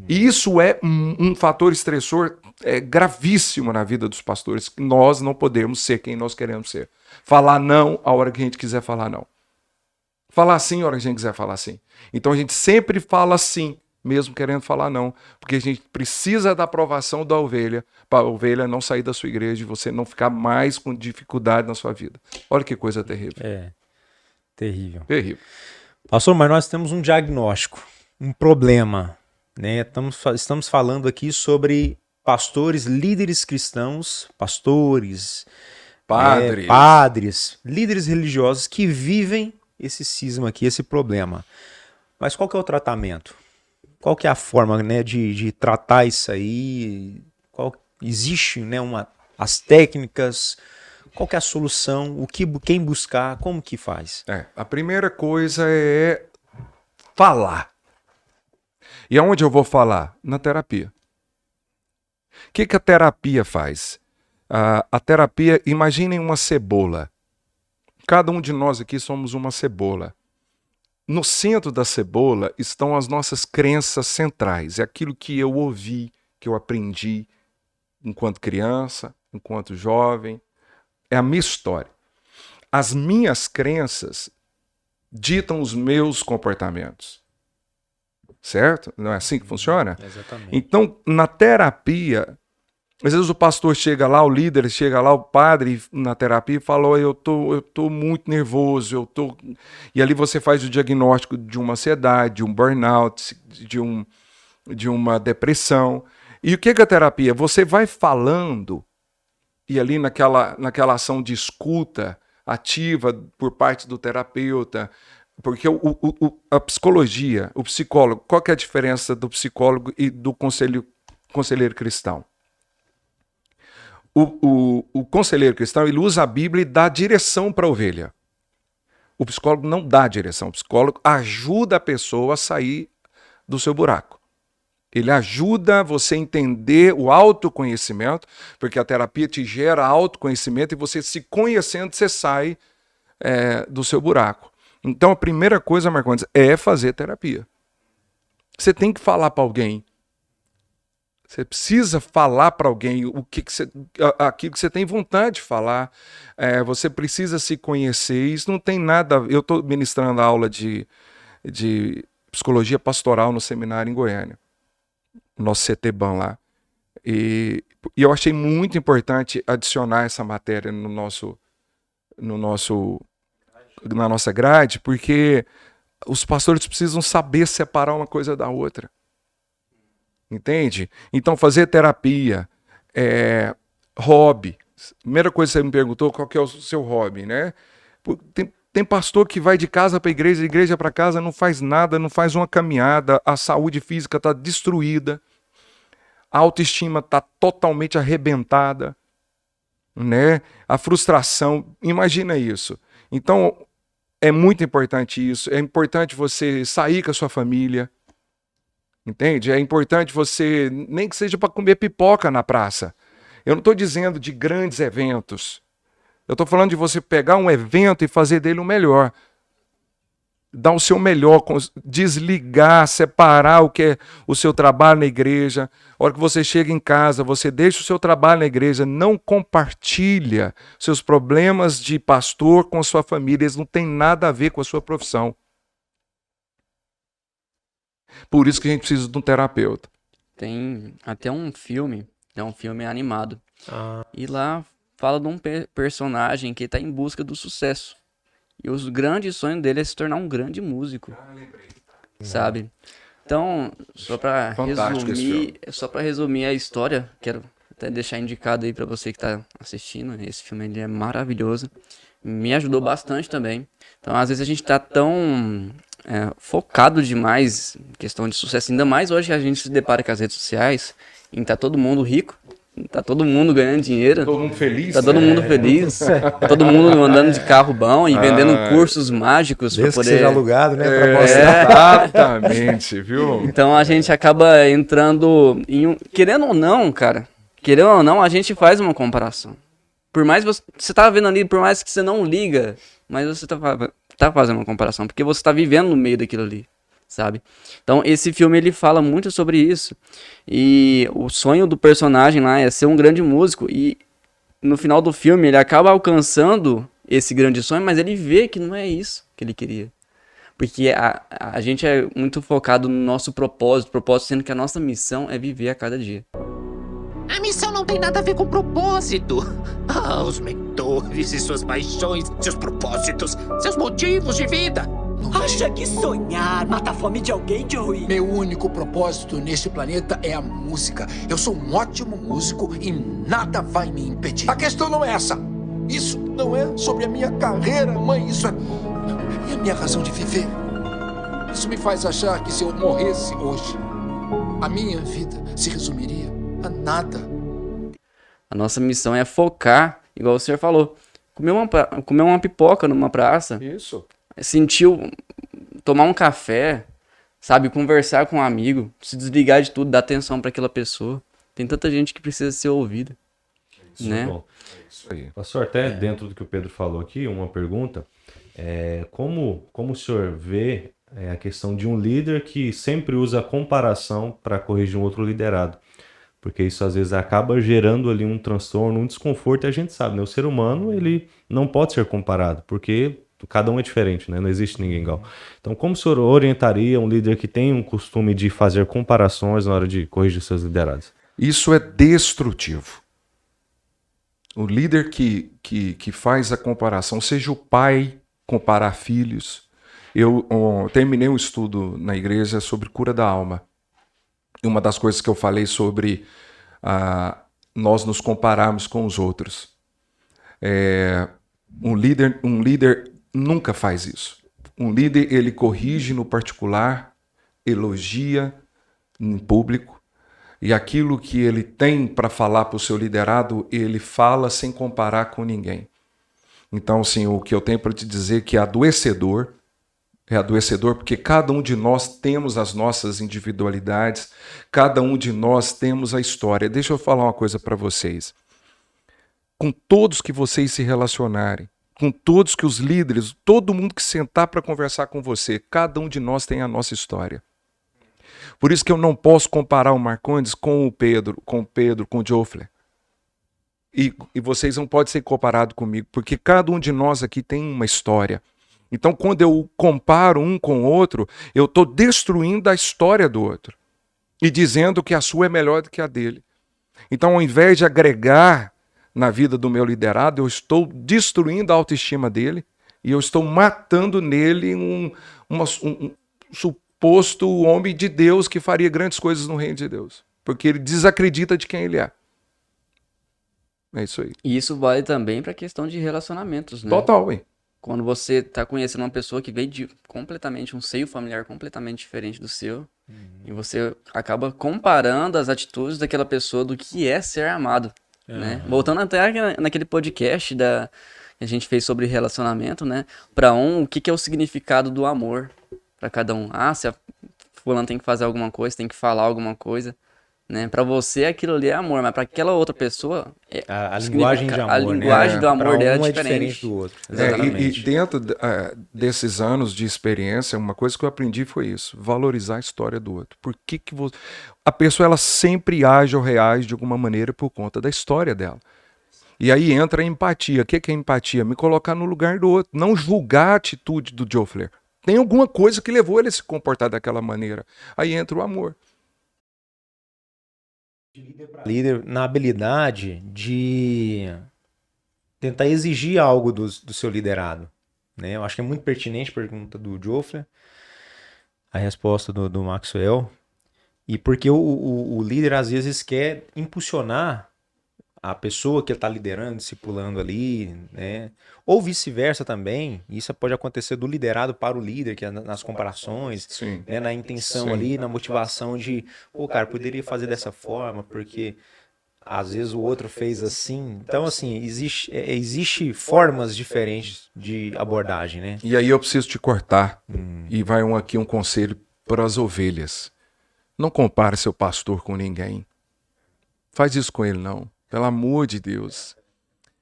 E isso é um fator estressor gravíssimo na vida dos pastores. Nós não podemos ser quem nós queremos ser. Falar não a hora que a gente quiser falar não. Falar sim a hora que a gente quiser falar sim. Então a gente sempre fala sim, mesmo querendo falar não. Porque a gente precisa da aprovação da ovelha, para a ovelha não sair da sua igreja e você não ficar mais com dificuldade na sua vida. Olha que coisa terrível. Terrível. Terrível. Pastor, mas nós temos um diagnóstico, um problema, né? Estamos falando aqui sobre pastores, líderes cristãos, pastores, padres, líderes religiosos que vivem esse cisma aqui, esse problema. Mas qual que é o tratamento? Qual que é a forma, né, de tratar isso aí? Existe, né, as técnicas? Qual que é a solução? Quem buscar? Como que faz? A primeira coisa é falar. E aonde eu vou falar? Na terapia. O que a terapia faz? A terapia, imaginem uma cebola. Cada um de nós aqui somos uma cebola. No centro da cebola estão as nossas crenças centrais. É aquilo que eu ouvi, que eu aprendi enquanto criança, enquanto jovem. É a minha história. As minhas crenças ditam os meus comportamentos. Certo? Não é assim que funciona? Exatamente. Então, na terapia, às vezes o pastor chega lá, o líder chega lá, o padre na terapia e fala, eu tô muito nervoso, E ali você faz o diagnóstico de uma ansiedade, de um burnout, de uma depressão. E o que é a terapia? Você vai falando, e ali naquela ação de escuta ativa por parte do terapeuta, porque a psicologia, o psicólogo, qual que é a diferença do psicólogo e do conselheiro cristão? O conselheiro cristão, ele usa a Bíblia e dá direção para a ovelha. O psicólogo não dá direção. O psicólogo ajuda a pessoa a sair do seu buraco. Ele ajuda você a entender o autoconhecimento, porque a terapia te gera autoconhecimento e você se conhecendo, você sai do seu buraco. Então a primeira coisa, Marcondes, é fazer terapia. Você tem que falar para alguém. Você precisa falar para alguém aquilo que você tem vontade de falar. Você precisa se conhecer. Isso não tem nada. Eu estou ministrando a aula de psicologia pastoral no seminário em Goiânia, nosso CTBAN lá. E eu achei muito importante adicionar essa matéria no nosso na nossa grade, porque os pastores precisam saber separar uma coisa da outra. Entende? Então, fazer terapia, hobby. Primeira coisa que você me perguntou, qual que é o seu hobby, né? Tem pastor que vai de casa para igreja para casa, não faz nada, não faz uma caminhada, a saúde física está destruída, a autoestima está totalmente arrebentada, né? A frustração, imagina isso. Então, é muito importante isso, é importante você sair com a sua família, entende? É importante você, nem que seja para comer pipoca na praça. Eu não estou dizendo de grandes eventos. Eu estou falando de você pegar um evento e fazer dele o melhor. Dar o seu melhor, desligar, separar o que é o seu trabalho na igreja. A hora que você chega em casa, você deixa o seu trabalho na igreja, não compartilha seus problemas de pastor com a sua família. Eles não têm nada a ver com a sua profissão. Por isso que a gente precisa de um terapeuta. Tem até um filme animado. E lá fala de um personagem que está em busca do sucesso. E o grande sonho dele é se tornar um grande músico. Sabe? Então, só para resumir a história, quero até deixar indicado aí para você que está assistindo. Esse filme ele é maravilhoso. Me ajudou bastante também. Então, às vezes a gente está tão focado demais em questão de sucesso. Ainda mais hoje que a gente se depara com as redes sociais, em tá todo mundo rico. Tá todo mundo ganhando dinheiro. Todo mundo feliz. Tá todo mundo feliz. Todo mundo andando de carro bom e vendendo cursos mágicos para poder... que seja alugado, né? Pra mostrar. Exatamente, viu? Então a gente acaba entrando em Querendo ou não, a gente faz uma comparação. Por mais você tá vendo ali, por mais que você não liga, mas você tá fazendo uma comparação, porque você tá vivendo no meio daquilo ali. Sabe? Então esse filme ele fala muito sobre isso, e o sonho do personagem lá é ser um grande músico, e no final do filme ele acaba alcançando esse grande sonho, mas ele vê que não é isso que ele queria, porque a gente é muito focado no nosso propósito, sendo que a nossa missão é viver a cada dia. A missão não tem nada a ver com propósito. Os mentores e suas paixões, seus propósitos, seus motivos de vida. Acha que sonhar mata a fome de alguém, Joey? Meu único propósito neste planeta é a música. Eu sou um ótimo músico e nada vai me impedir. A questão não é essa. Isso não é sobre a minha carreira, mãe. Isso é a minha razão de viver. Isso me faz achar que se eu morresse hoje, a minha vida se resumiria a nada. A nossa missão é focar, igual o senhor falou, comer uma pipoca numa praça. Isso. Tomar um café, sabe, conversar com um amigo, se desligar de tudo, dar atenção para aquela pessoa. Tem tanta gente que precisa ser ouvida, né? Bom. Isso aí. Pastor, até dentro do que o Pedro falou aqui, uma pergunta. Como o senhor vê a questão de um líder que sempre usa a comparação para corrigir um outro liderado? Porque isso às vezes acaba gerando ali um transtorno, um desconforto, e a gente sabe, né? O ser humano, ele não pode ser comparado, porque cada um é diferente, né? Não existe ninguém igual. Então, como o senhor orientaria um líder que tem um costume de fazer comparações na hora de corrigir seus liderados? Isso é destrutivo. O líder que faz a comparação, seja o pai comparar filhos. Eu terminei um estudo na igreja sobre cura da alma. E uma das coisas que eu falei sobre nós nos compararmos com os outros. Um líder nunca faz isso. Um líder, ele corrige no particular, elogia em público, e aquilo que ele tem para falar para o seu liderado, ele fala sem comparar com ninguém. Então, assim, o que eu tenho para te dizer que é adoecedor porque cada um de nós temos as nossas individualidades, cada um de nós temos a história. Deixa eu falar uma coisa para vocês. Com todos que vocês se relacionarem, com todos que os líderes, todo mundo que sentar para conversar com você, cada um de nós tem a nossa história. Por isso que eu não posso comparar o Marcondes com o Pedro, com o Joffler. E vocês não podem ser comparados comigo, porque cada um de nós aqui tem uma história. Então, quando eu comparo um com o outro, eu estou destruindo a história do outro e dizendo que a sua é melhor do que a dele. Então, ao invés de agregar na vida do meu liderado, eu estou destruindo a autoestima dele E eu estou matando nele um suposto homem de Deus que faria grandes coisas no reino de Deus. Porque ele desacredita de quem ele é. É isso aí. E isso vale também pra questão de relacionamentos, né? Total, hein? Quando você tá conhecendo uma pessoa que veio de completamente um seio familiar completamente diferente do seu, e você acaba comparando as atitudes daquela pessoa do que é ser amado, né? Voltando até naquele podcast que a gente fez sobre relacionamento, né? Pra o que é o significado do amor pra cada um? Ah, se a fulano tem que fazer alguma coisa, tem que falar alguma coisa, né? Pra você aquilo ali é amor, mas pra aquela outra pessoa A linguagem de amor, a linguagem né? do amor Pra dela um é é diferente do outro. E Exatamente. dentro desses anos de experiência, uma coisa que eu aprendi foi isso: valorizar a história do outro. Por que você... A pessoa ela sempre age ou reage de alguma maneira por conta da história dela. E aí entra a empatia. O que é empatia? Me colocar no lugar do outro. Não julgar a atitude do Joe Flair. Tem alguma coisa que levou ele a se comportar daquela maneira. Aí entra o amor. Líder na habilidade de tentar exigir algo do seu liderado, né? Eu acho que é muito pertinente a pergunta do Joffre, a resposta do Maxwell, e porque o líder às vezes quer impulsionar a pessoa que ele está liderando, discipulando ali, né? Ou vice-versa também. Isso pode acontecer do liderado para o líder, que é nas comparações, Sim. né? Na intenção Sim. ali, na motivação de, pô, cara, poderia fazer dessa forma, porque às vezes o outro fez assim. Então, assim, existe formas diferentes de abordagem, né? E aí eu preciso te cortar. E vai aqui um conselho para as ovelhas. Não compare seu pastor com ninguém. Faz isso com ele, não. Pelo amor de Deus.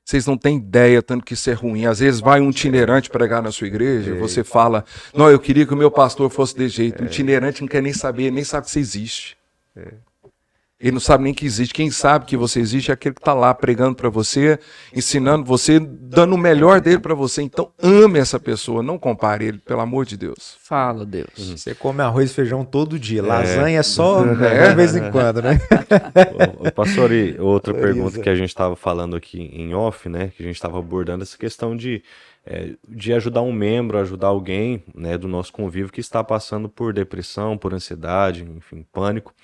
Vocês não têm ideia, tanto que isso é ruim. Às vezes vai um itinerante pregar na sua igreja, você fala, não, eu queria que o meu pastor fosse desse jeito. O itinerante não quer nem saber, nem sabe que você existe. Ele não sabe nem que existe. Quem sabe que você existe é aquele que está lá pregando para você, ensinando você, dando o melhor dele para você. Então ame essa pessoa, não compare ele, pelo amor de Deus. Fala, Deus. Você come arroz e feijão todo dia. Lasanha é só de vez em quando, né? Pastor, e outra pergunta que a gente estava falando aqui em off, né? Que a gente estava abordando essa questão de ajudar um membro, ajudar alguém, né, do nosso convívio que está passando por depressão, por ansiedade, enfim, pânico.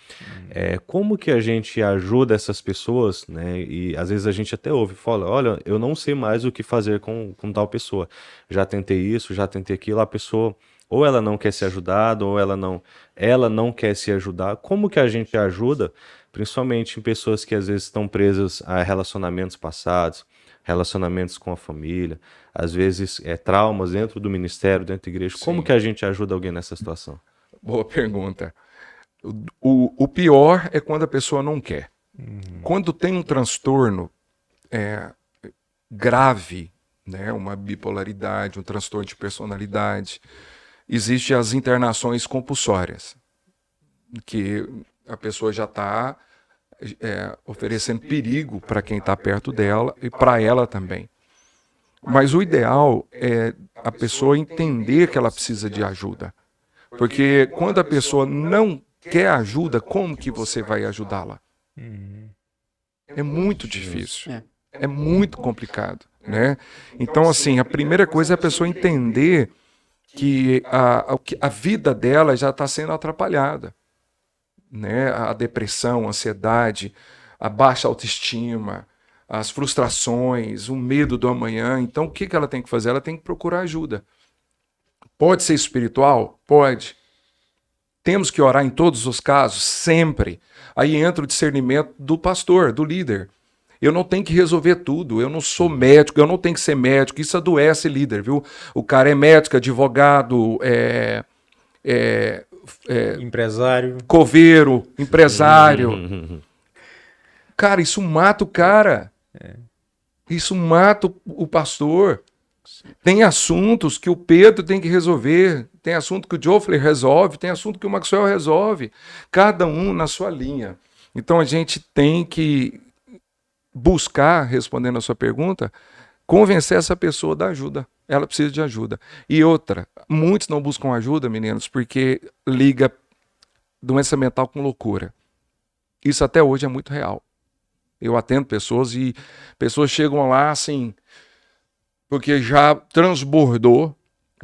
Como que a gente ajuda essas pessoas, né? E às vezes a gente até ouve, fala, olha, eu não sei mais o que fazer com tal pessoa. Já tentei isso, já tentei aquilo, a pessoa ou ela não quer ser ajudada, ou ela não quer se ajudar. Como que a gente ajuda, principalmente em pessoas que às vezes estão presas a relacionamentos passados, relacionamentos com a família, às vezes traumas dentro do ministério, dentro da igreja. Como Sim. que a gente ajuda alguém nessa situação? Boa pergunta. O pior é quando a pessoa não quer. Quando tem um transtorno grave, né, uma bipolaridade, um transtorno de personalidade, existem as internações compulsórias, que a pessoa já está oferecendo perigo para quem está perto dela e para ela também. Mas o ideal é a pessoa entender que ela precisa de ajuda. Porque quando a pessoa não quer ajuda, como que você vai ajudá-la? É muito difícil. É muito complicado, né? Então, assim, a primeira coisa é a pessoa entender que a vida dela já está sendo atrapalhada, né? A depressão, a ansiedade, a baixa autoestima, as frustrações, o medo do amanhã. Então, o que ela tem que fazer? Ela tem que procurar ajuda. Pode ser espiritual? Pode. Temos que orar em todos os casos? Sempre. Aí entra o discernimento do pastor, do líder. Eu não tenho que resolver tudo, eu não sou médico, eu não tenho que ser médico, isso adoece líder, viu? O cara é médico, advogado, Empresário. coveiro, empresário. Cara, isso mata o cara. Isso mata o pastor. Tem assuntos que o Pedro tem que resolver, tem assunto que o Joffre resolve, tem assunto que o Maxwell resolve. Cada um na sua linha. Então a gente tem que buscar, respondendo a sua pergunta, convencer essa pessoa da ajuda. Ela precisa de ajuda. E outra, muitos não buscam ajuda, meninos, porque liga doença mental com loucura. Isso até hoje é muito real. Eu atendo pessoas e pessoas chegam lá assim, porque já transbordou,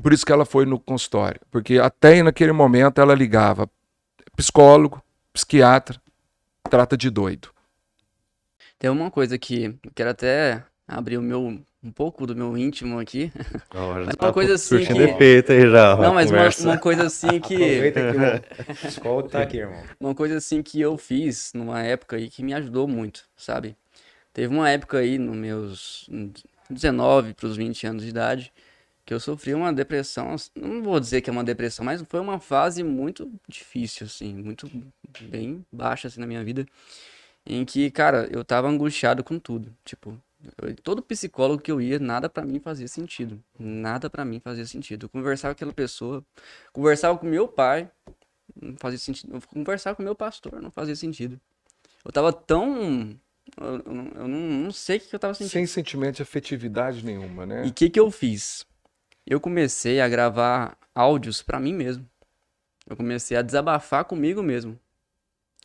por isso que ela foi no consultório. Porque até naquele momento ela ligava psicólogo, psiquiatra, trata de doido. Tem uma coisa que eu quero até abrir um pouco do meu íntimo aqui. Mas uma coisa assim surtindo que... efeito aí já. Não, mas conversa. uma coisa assim que... Aproveita que o psicólogo tá aqui, irmão. Uma coisa assim que eu fiz numa época aí que me ajudou muito, sabe? Teve uma época aí, nos meus 19 para os 20 anos de idade, que eu sofri uma depressão. Não vou dizer que é uma depressão, mas foi uma fase muito difícil, assim, muito bem baixa assim na minha vida, em que, cara, eu tava angustiado com tudo. Tipo, todo psicólogo que eu ia, nada pra mim fazia sentido. Nada pra mim fazia sentido. Eu conversava com aquela pessoa, conversava com meu pai, não fazia sentido. Eu conversava com meu pastor, não fazia sentido. Eu tava tão... Eu não sei o que eu tava sentindo. Sem sentimento de afetividade nenhuma, né? E o que eu fiz? Eu comecei a gravar áudios pra mim mesmo. Eu comecei a desabafar comigo mesmo,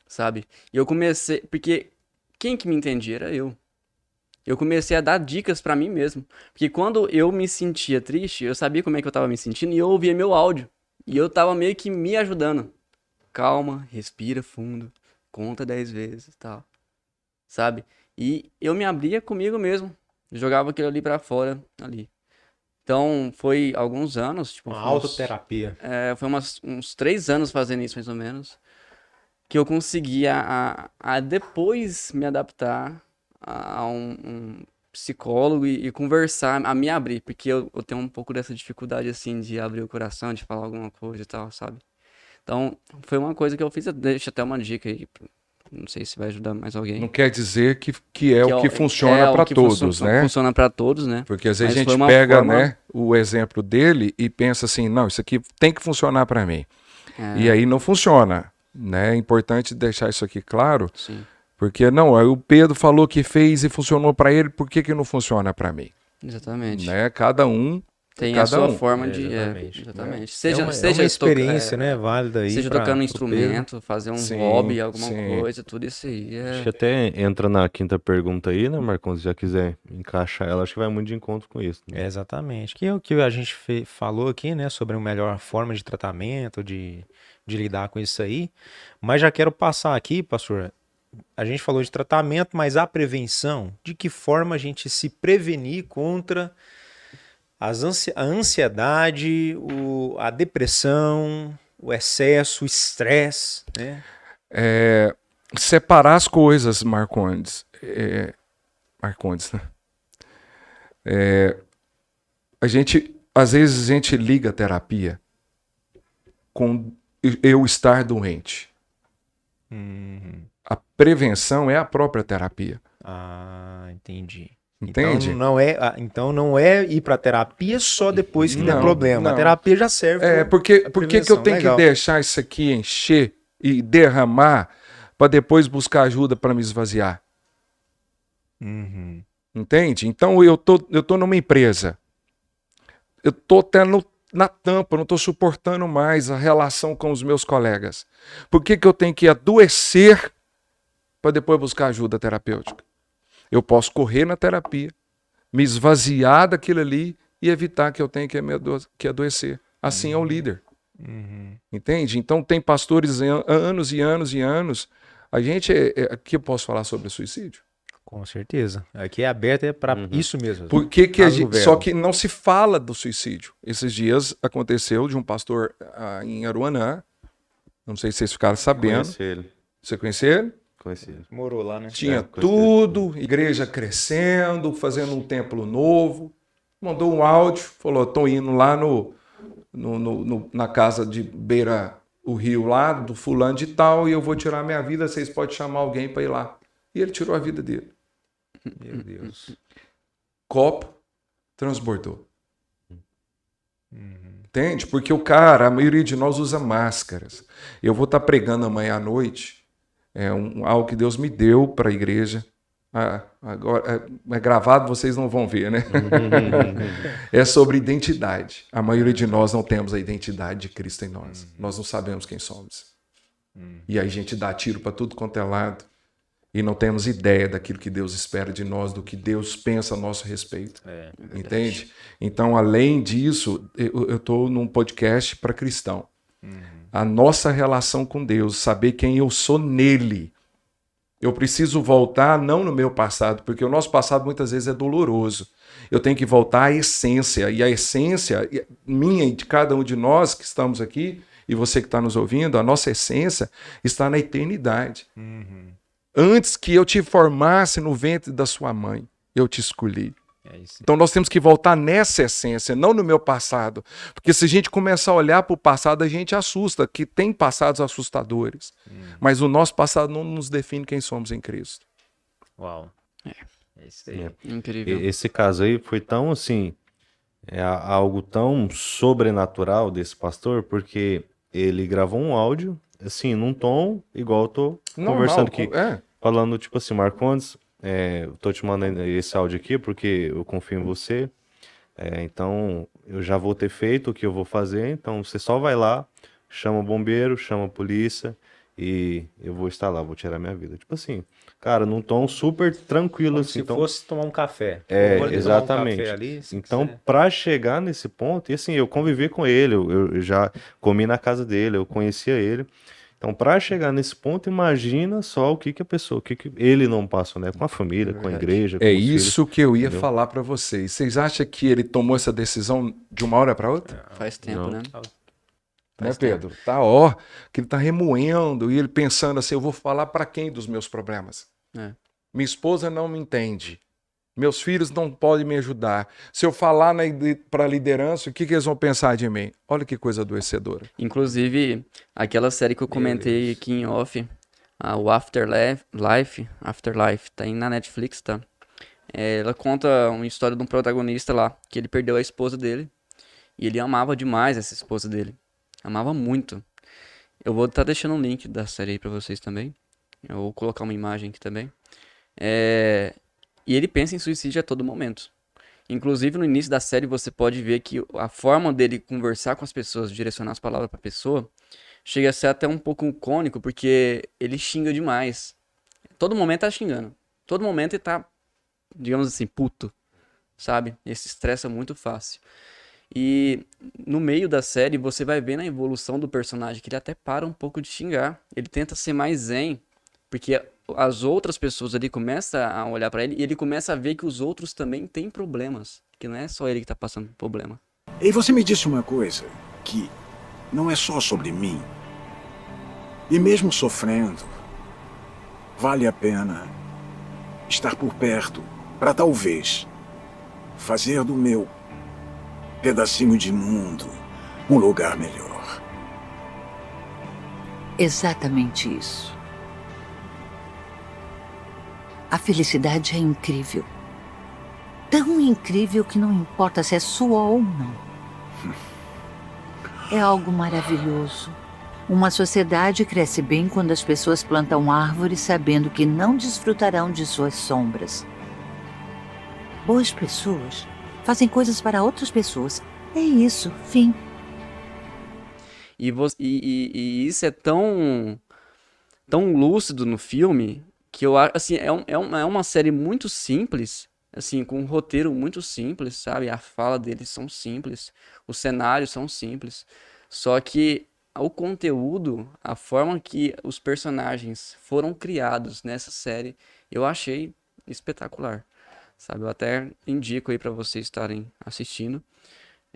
sabe? E eu comecei... Porque quem que me entendia era eu. Eu comecei a dar dicas pra mim mesmo. Porque quando eu me sentia triste, eu sabia como é que eu tava me sentindo e eu ouvia meu áudio. E eu tava meio que me ajudando. Calma, respira fundo, conta 10 vezes e tal. Sabe? E eu me abria comigo mesmo. Jogava aquilo ali pra fora, ali. Então, foi alguns anos, tipo... Uma foi uns- autoterapia. foi uns 3 anos fazendo isso, mais ou menos, que eu conseguia a depois me adaptar a um psicólogo e conversar, a me abrir, porque eu tenho um pouco dessa dificuldade, assim, de abrir o coração, de falar alguma coisa e tal, sabe? Então, foi uma coisa que eu fiz, eu deixo até uma dica aí, não sei se vai ajudar mais alguém. Não quer dizer que é o que funciona para todos, né? Funciona para todos, né? Porque às vezes Mas a foi gente uma pega, forma- né, o exemplo dele e pensa assim, não, isso aqui tem que funcionar para mim. É, E aí não funciona, né? É importante deixar isso aqui claro, sim, porque não, aí o Pedro falou que fez e funcionou para ele, por que que não funciona para mim? exatamente. Né? Cada um Tem cada a sua um. forma É, de... exatamente. exatamente. É Seja, uma seja experiência, né, válida aí seja pra- tocando um pro Pedro. instrumento, fazer um Sim, hobby, alguma sim. coisa, tudo isso aí. Acho que até entra na quinta pergunta aí, né, Marcão? Se já quiser encaixar ela, acho que vai muito de encontro com isso. Né? É, exatamente. Que é o que a gente falou aqui, né, sobre a melhor forma de tratamento, de lidar com isso aí. Mas já quero passar aqui, pastor. A gente falou de tratamento, mas a prevenção, de que forma a gente se prevenir contra a ansiedade, a depressão, o excesso, o estresse, né? separar as coisas, Marcondes. Marcondes, né? Às vezes a gente liga a terapia com eu estar doente. A prevenção é a própria terapia. Ah, entendi. Entende? Então não é ir pra terapia só depois que der Não, problema. A não. terapia já serve. Por que que eu prevenção, tenho legal. que deixar isso aqui encher e derramar para depois buscar ajuda para me esvaziar? Uhum. Entende? Então eu tô numa empresa. Eu tô até na tampa, não tô suportando mais a relação com os meus colegas. Por que que eu tenho que adoecer para depois buscar ajuda terapêutica? Eu posso correr na terapia, me esvaziar daquilo ali e evitar que eu tenha que adoecer. Assim é o líder. Entende? Então tem pastores anos e anos e anos. A gente, aqui eu posso falar sobre suicídio? Com certeza. Aqui é aberto para isso mesmo. Por que que Rasga o verbo. só que não se fala do suicídio? Esses dias aconteceu de um pastor em Aruanã, não sei se vocês ficaram sabendo. Conheci ele. Você conhecia ele? Conheci ele. Morou lá, né? Tinha conheci tudo, igreja crescendo, fazendo um templo novo. Mandou um áudio, falou, estou indo lá na casa de beira o rio lá, do fulano de tal, e eu vou tirar minha vida, vocês podem chamar alguém para ir lá. E ele tirou a vida dele. Meu Deus. Copo transbordou. Entende? Porque a maioria de nós usa máscaras. Eu vou estar pregando amanhã à noite, algo que Deus me deu para a igreja. Agora é gravado, vocês não vão ver, né? É sobre identidade. A maioria de nós não temos a identidade de Cristo em nós. Nós não sabemos quem somos. E aí a gente dá tiro para tudo quanto é lado. e não temos ideia daquilo que Deus espera de nós, do que Deus pensa a nosso respeito. Entende? Então, além disso, eu estou num podcast para cristão. A nossa relação com Deus, saber quem eu sou nele. Eu preciso voltar não no meu passado, porque o nosso passado muitas vezes é doloroso. Eu tenho que voltar à essência, e a essência minha e de cada um de nós que estamos aqui, e você que está nos ouvindo, a nossa essência está na eternidade. Antes que eu te formasse no ventre da sua mãe, eu te escolhi. Então nós temos que voltar nessa essência, não no meu passado. Porque se a gente começar a olhar para o passado, a gente assusta, que tem passados assustadores. Mas o nosso passado não nos define quem somos em Cristo. Uau. É isso aí. Incrível. Esse caso aí foi tão assim, algo tão sobrenatural desse pastor, porque ele gravou um áudio, assim, num tom igual eu tô conversando aqui. Falando, tipo assim, Marcondes, eu tô te mandando esse áudio aqui porque eu confio em você. Então, eu já vou ter feito o que eu vou fazer. Então, você só vai lá, chama o bombeiro, chama a polícia e eu vou estar lá, vou tirar minha vida. Tipo assim, cara, num tom super tranquilo. Como assim, se então, fosse tomar um café. É, Vou exatamente. tomar um café ali, se Então, quiser. pra chegar nesse ponto, e assim, eu convivi com ele, eu já comi na casa dele, eu conhecia ele. Então, pra chegar nesse ponto, imagina só o que a pessoa, o que ele não passou, né? Com a família, com a igreja, com É os filhos. isso que eu ia entendeu? falar para vocês. Vocês acham que ele tomou essa decisão de uma hora para outra? Faz tempo, Não. né? Né, Pedro? Tá, ó, que ele tá remoendo e ele pensando assim, eu vou falar para quem dos meus problemas? Minha esposa não me entende. Meus filhos não podem me ajudar. Se eu falar para a liderança, o que eles vão pensar de mim? Olha que coisa adoecedora. Inclusive, aquela série que eu comentei aqui em off, o Afterlife, tá aí na Netflix, tá? Ela conta uma história de um protagonista lá, que ele perdeu a esposa dele, e ele amava demais essa esposa dele. Amava muito. Eu vou estar deixando um link da série aí pra vocês também. Eu vou colocar uma imagem aqui também. E ele pensa em suicídio a todo momento. Inclusive, no início da série, você pode ver que a forma dele conversar com as pessoas, direcionar as palavras pra pessoa, chega a ser até um pouco icônico, porque ele xinga demais. Todo momento tá xingando. Todo momento ele tá, digamos assim, puto, sabe? Ele se estressa muito fácil. E no meio da série, você vai ver na evolução do personagem que ele até para um pouco de xingar. Ele tenta ser mais zen, porque as outras pessoas ali começam a olhar pra ele e ele começa a ver que os outros também têm problemas. Que não é só ele que tá passando por problema. E você me disse uma coisa, que não é só sobre mim. E mesmo sofrendo, vale a pena estar por perto para talvez fazer do meu pedacinho de mundo um lugar melhor. Exatamente isso. A felicidade é incrível. Tão incrível que não importa se é sua ou não. É algo maravilhoso. Uma sociedade cresce bem quando as pessoas plantam árvores sabendo que não desfrutarão de suas sombras. Boas pessoas fazem coisas para outras pessoas. É isso, fim. E isso é tão lúcido no filme que eu acho, assim, é uma série muito simples, assim, com um roteiro muito simples, sabe? A fala deles são simples, os cenários são simples, só que o conteúdo, a forma que os personagens foram criados nessa série, eu achei espetacular, sabe? Eu até indico aí pra vocês estarem assistindo,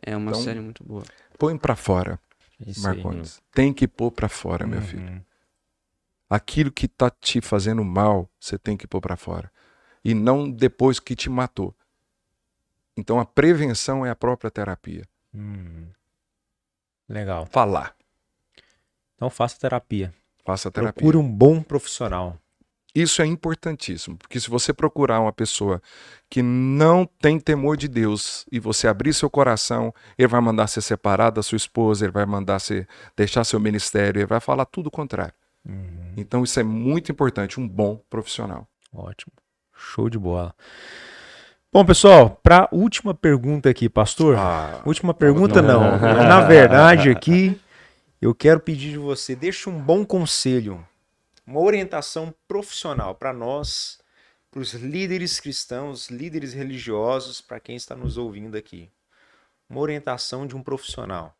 é uma série muito boa. Põe para fora, Isso aí. Marcondes. Tem que pôr para fora, meu filho. Aquilo que tá te fazendo mal, você tem que pôr para fora. E não depois que te matou. Então a prevenção é a própria terapia. Legal. Falar. Então faça terapia. Faça terapia. Procure um bom profissional. Isso é importantíssimo, porque se você procurar uma pessoa que não tem temor de Deus e você abrir seu coração, ele vai mandar você separar da sua esposa, ele vai mandar você deixar seu ministério, ele vai falar tudo o contrário. Então isso é muito importante, um bom profissional. Ótimo. Show de bola. Bom, pessoal, para a última pergunta aqui, pastor. Última pergunta não. Na verdade aqui, eu quero pedir de você, deixa um bom conselho uma orientação profissional para nós, para os líderes cristãos, líderes religiosos, para quem está nos ouvindo aqui. Uma orientação de um profissional.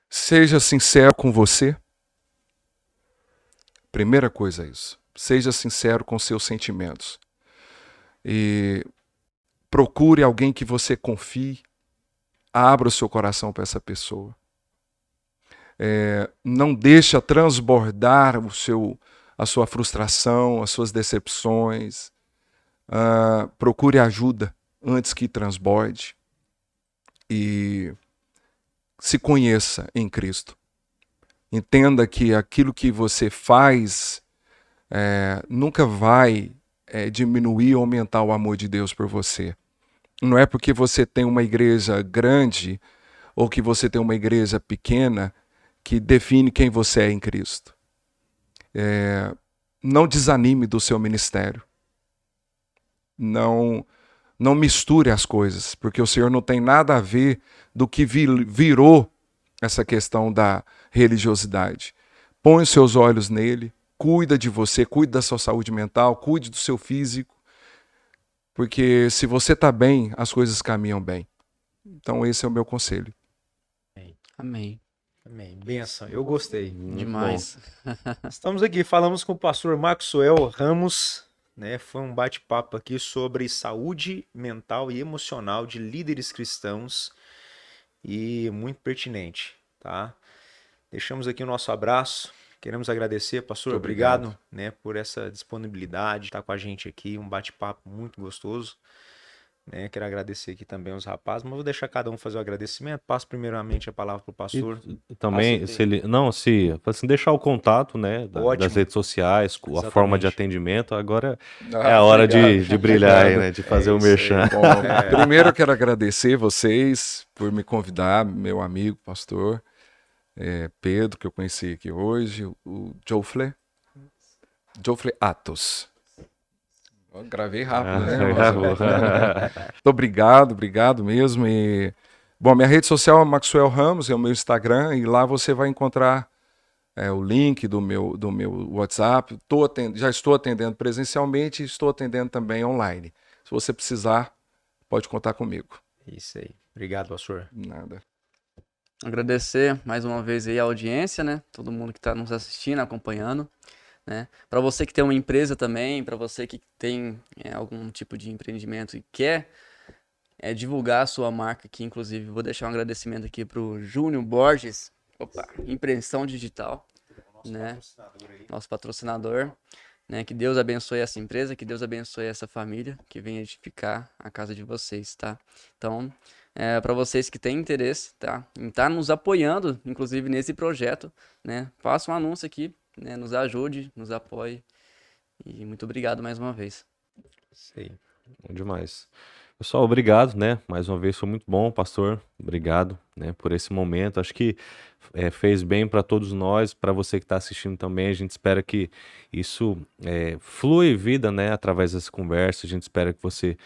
Seja sincero com você. Primeira coisa é isso. Seja sincero com seus sentimentos. E procure alguém que você confie. Abra o seu coração para essa pessoa. Não deixa transbordar a sua frustração, as suas decepções. Procure ajuda antes que transborde. E se conheça em Cristo. Entenda que aquilo que você faz nunca vai diminuir ou aumentar o amor de Deus por você. Não é porque você tem uma igreja grande ou que você tem uma igreja pequena que define quem você é em Cristo. Não desanime do seu ministério. Não misture as coisas, porque o Senhor não tem nada a ver do que virou essa questão da religiosidade. Põe os seus olhos nele, cuida de você, cuide da sua saúde mental, cuide do seu físico, porque se você está bem, as coisas caminham bem. Então esse é o meu conselho. Amém. Amém. Benção. Eu gostei. Demais. Estamos aqui, falamos com o pastor Maxwell Ramos, né? Foi um bate-papo aqui sobre saúde mental e emocional de líderes cristãos e muito pertinente, tá? Deixamos aqui o nosso abraço. Queremos agradecer, pastor, Muito obrigado, né, por essa disponibilidade, estar com a gente aqui, um bate-papo muito gostoso. Né? Quero agradecer aqui também aos rapazes, mas vou deixar cada um fazer o agradecimento. Passo primeiramente a palavra para o pastor. E também, se deixar o contato, né, das redes sociais, a Exatamente. forma de atendimento, agora é a hora de brilhar, aí, né, de fazer o merchan. Bom, primeiro eu quero agradecer vocês por me convidar, meu amigo, pastor Pedro, que eu conheci aqui hoje, o Jofle Atos. Eu gravei rápido, né? Muito obrigado mesmo. E, bom, minha rede social é Maxwell Ramos, é o meu Instagram, e lá você vai encontrar o link do meu WhatsApp. Já estou atendendo presencialmente e estou atendendo também online. Se você precisar, pode contar comigo. Isso aí. Obrigado, pastor. Nada. Agradecer mais uma vez aí a audiência, né? Todo mundo que está nos assistindo, acompanhando. Né? Para você que tem uma empresa também, para você que tem algum tipo de empreendimento e quer divulgar a sua marca aqui, inclusive vou deixar um agradecimento aqui para o Júnior Borges, Impressão Digital, né? Nosso patrocinador, né? Que Deus abençoe essa empresa, que Deus abençoe essa família que vem edificar a casa de vocês, tá? Então, para vocês que têm interesse, tá? Em estar nos apoiando, inclusive nesse projeto, né? Faça um anúncio aqui, né, nos ajude, nos apoie. E muito obrigado mais uma vez. Sei. Bom demais. Pessoal, obrigado, né? Mais uma vez foi muito bom, pastor. Obrigado, né, por esse momento. Acho que fez bem para todos nós, para você que está assistindo também. A gente espera que isso flui vida, né, através dessa conversa. A gente espera que você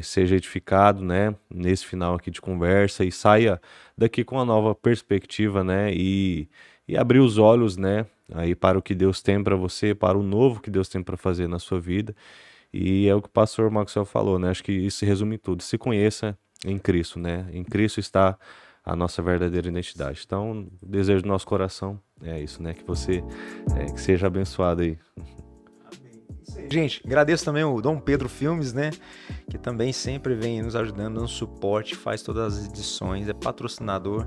seja edificado, né, nesse final aqui de conversa e saia daqui com uma nova perspectiva, né, e abrir os olhos, né, aí para o que Deus tem para você, para o novo que Deus tem para fazer na sua vida. E é o que o pastor Maxwell falou, né? Acho que isso se resume em tudo. Se conheça em Cristo, né? Em Cristo está a nossa verdadeira identidade. Então, o desejo do nosso coração é isso, né? Que você que seja abençoado aí. Gente, agradeço também o Dom Pedro Filmes, né? Que também sempre vem nos ajudando, dando suporte, faz todas as edições, é patrocinador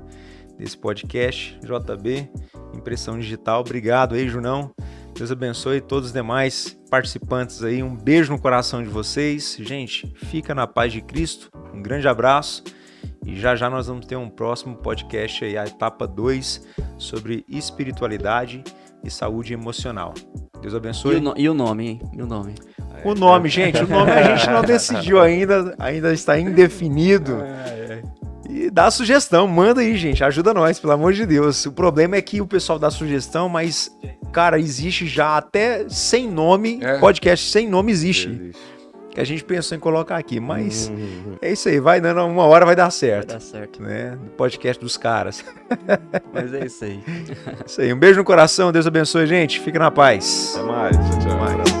desse podcast, JB, Impressão Digital. Obrigado aí, Junão. Deus abençoe todos os demais participantes aí. Um beijo no coração de vocês. Gente, fica na paz de Cristo. Um grande abraço. E já nós vamos ter um próximo podcast aí, a etapa 2, sobre espiritualidade e saúde emocional. Deus abençoe. E o nome, hein? E o nome? O nome, gente. O nome a gente não decidiu ainda. Ainda está indefinido. E dá sugestão, manda aí, gente, ajuda nós, pelo amor de Deus. O problema é que o pessoal dá sugestão, mas, cara, existe já até sem nome, podcast sem nome existe. que a gente pensou em colocar aqui, mas é isso aí, vai dando, uma hora vai dar Vai certo. dar certo. Né? No podcast dos caras. Mas é isso aí. Isso aí, um beijo no coração, Deus abençoe, gente. Fica na paz. Até mais. Tchau, tchau. Até mais.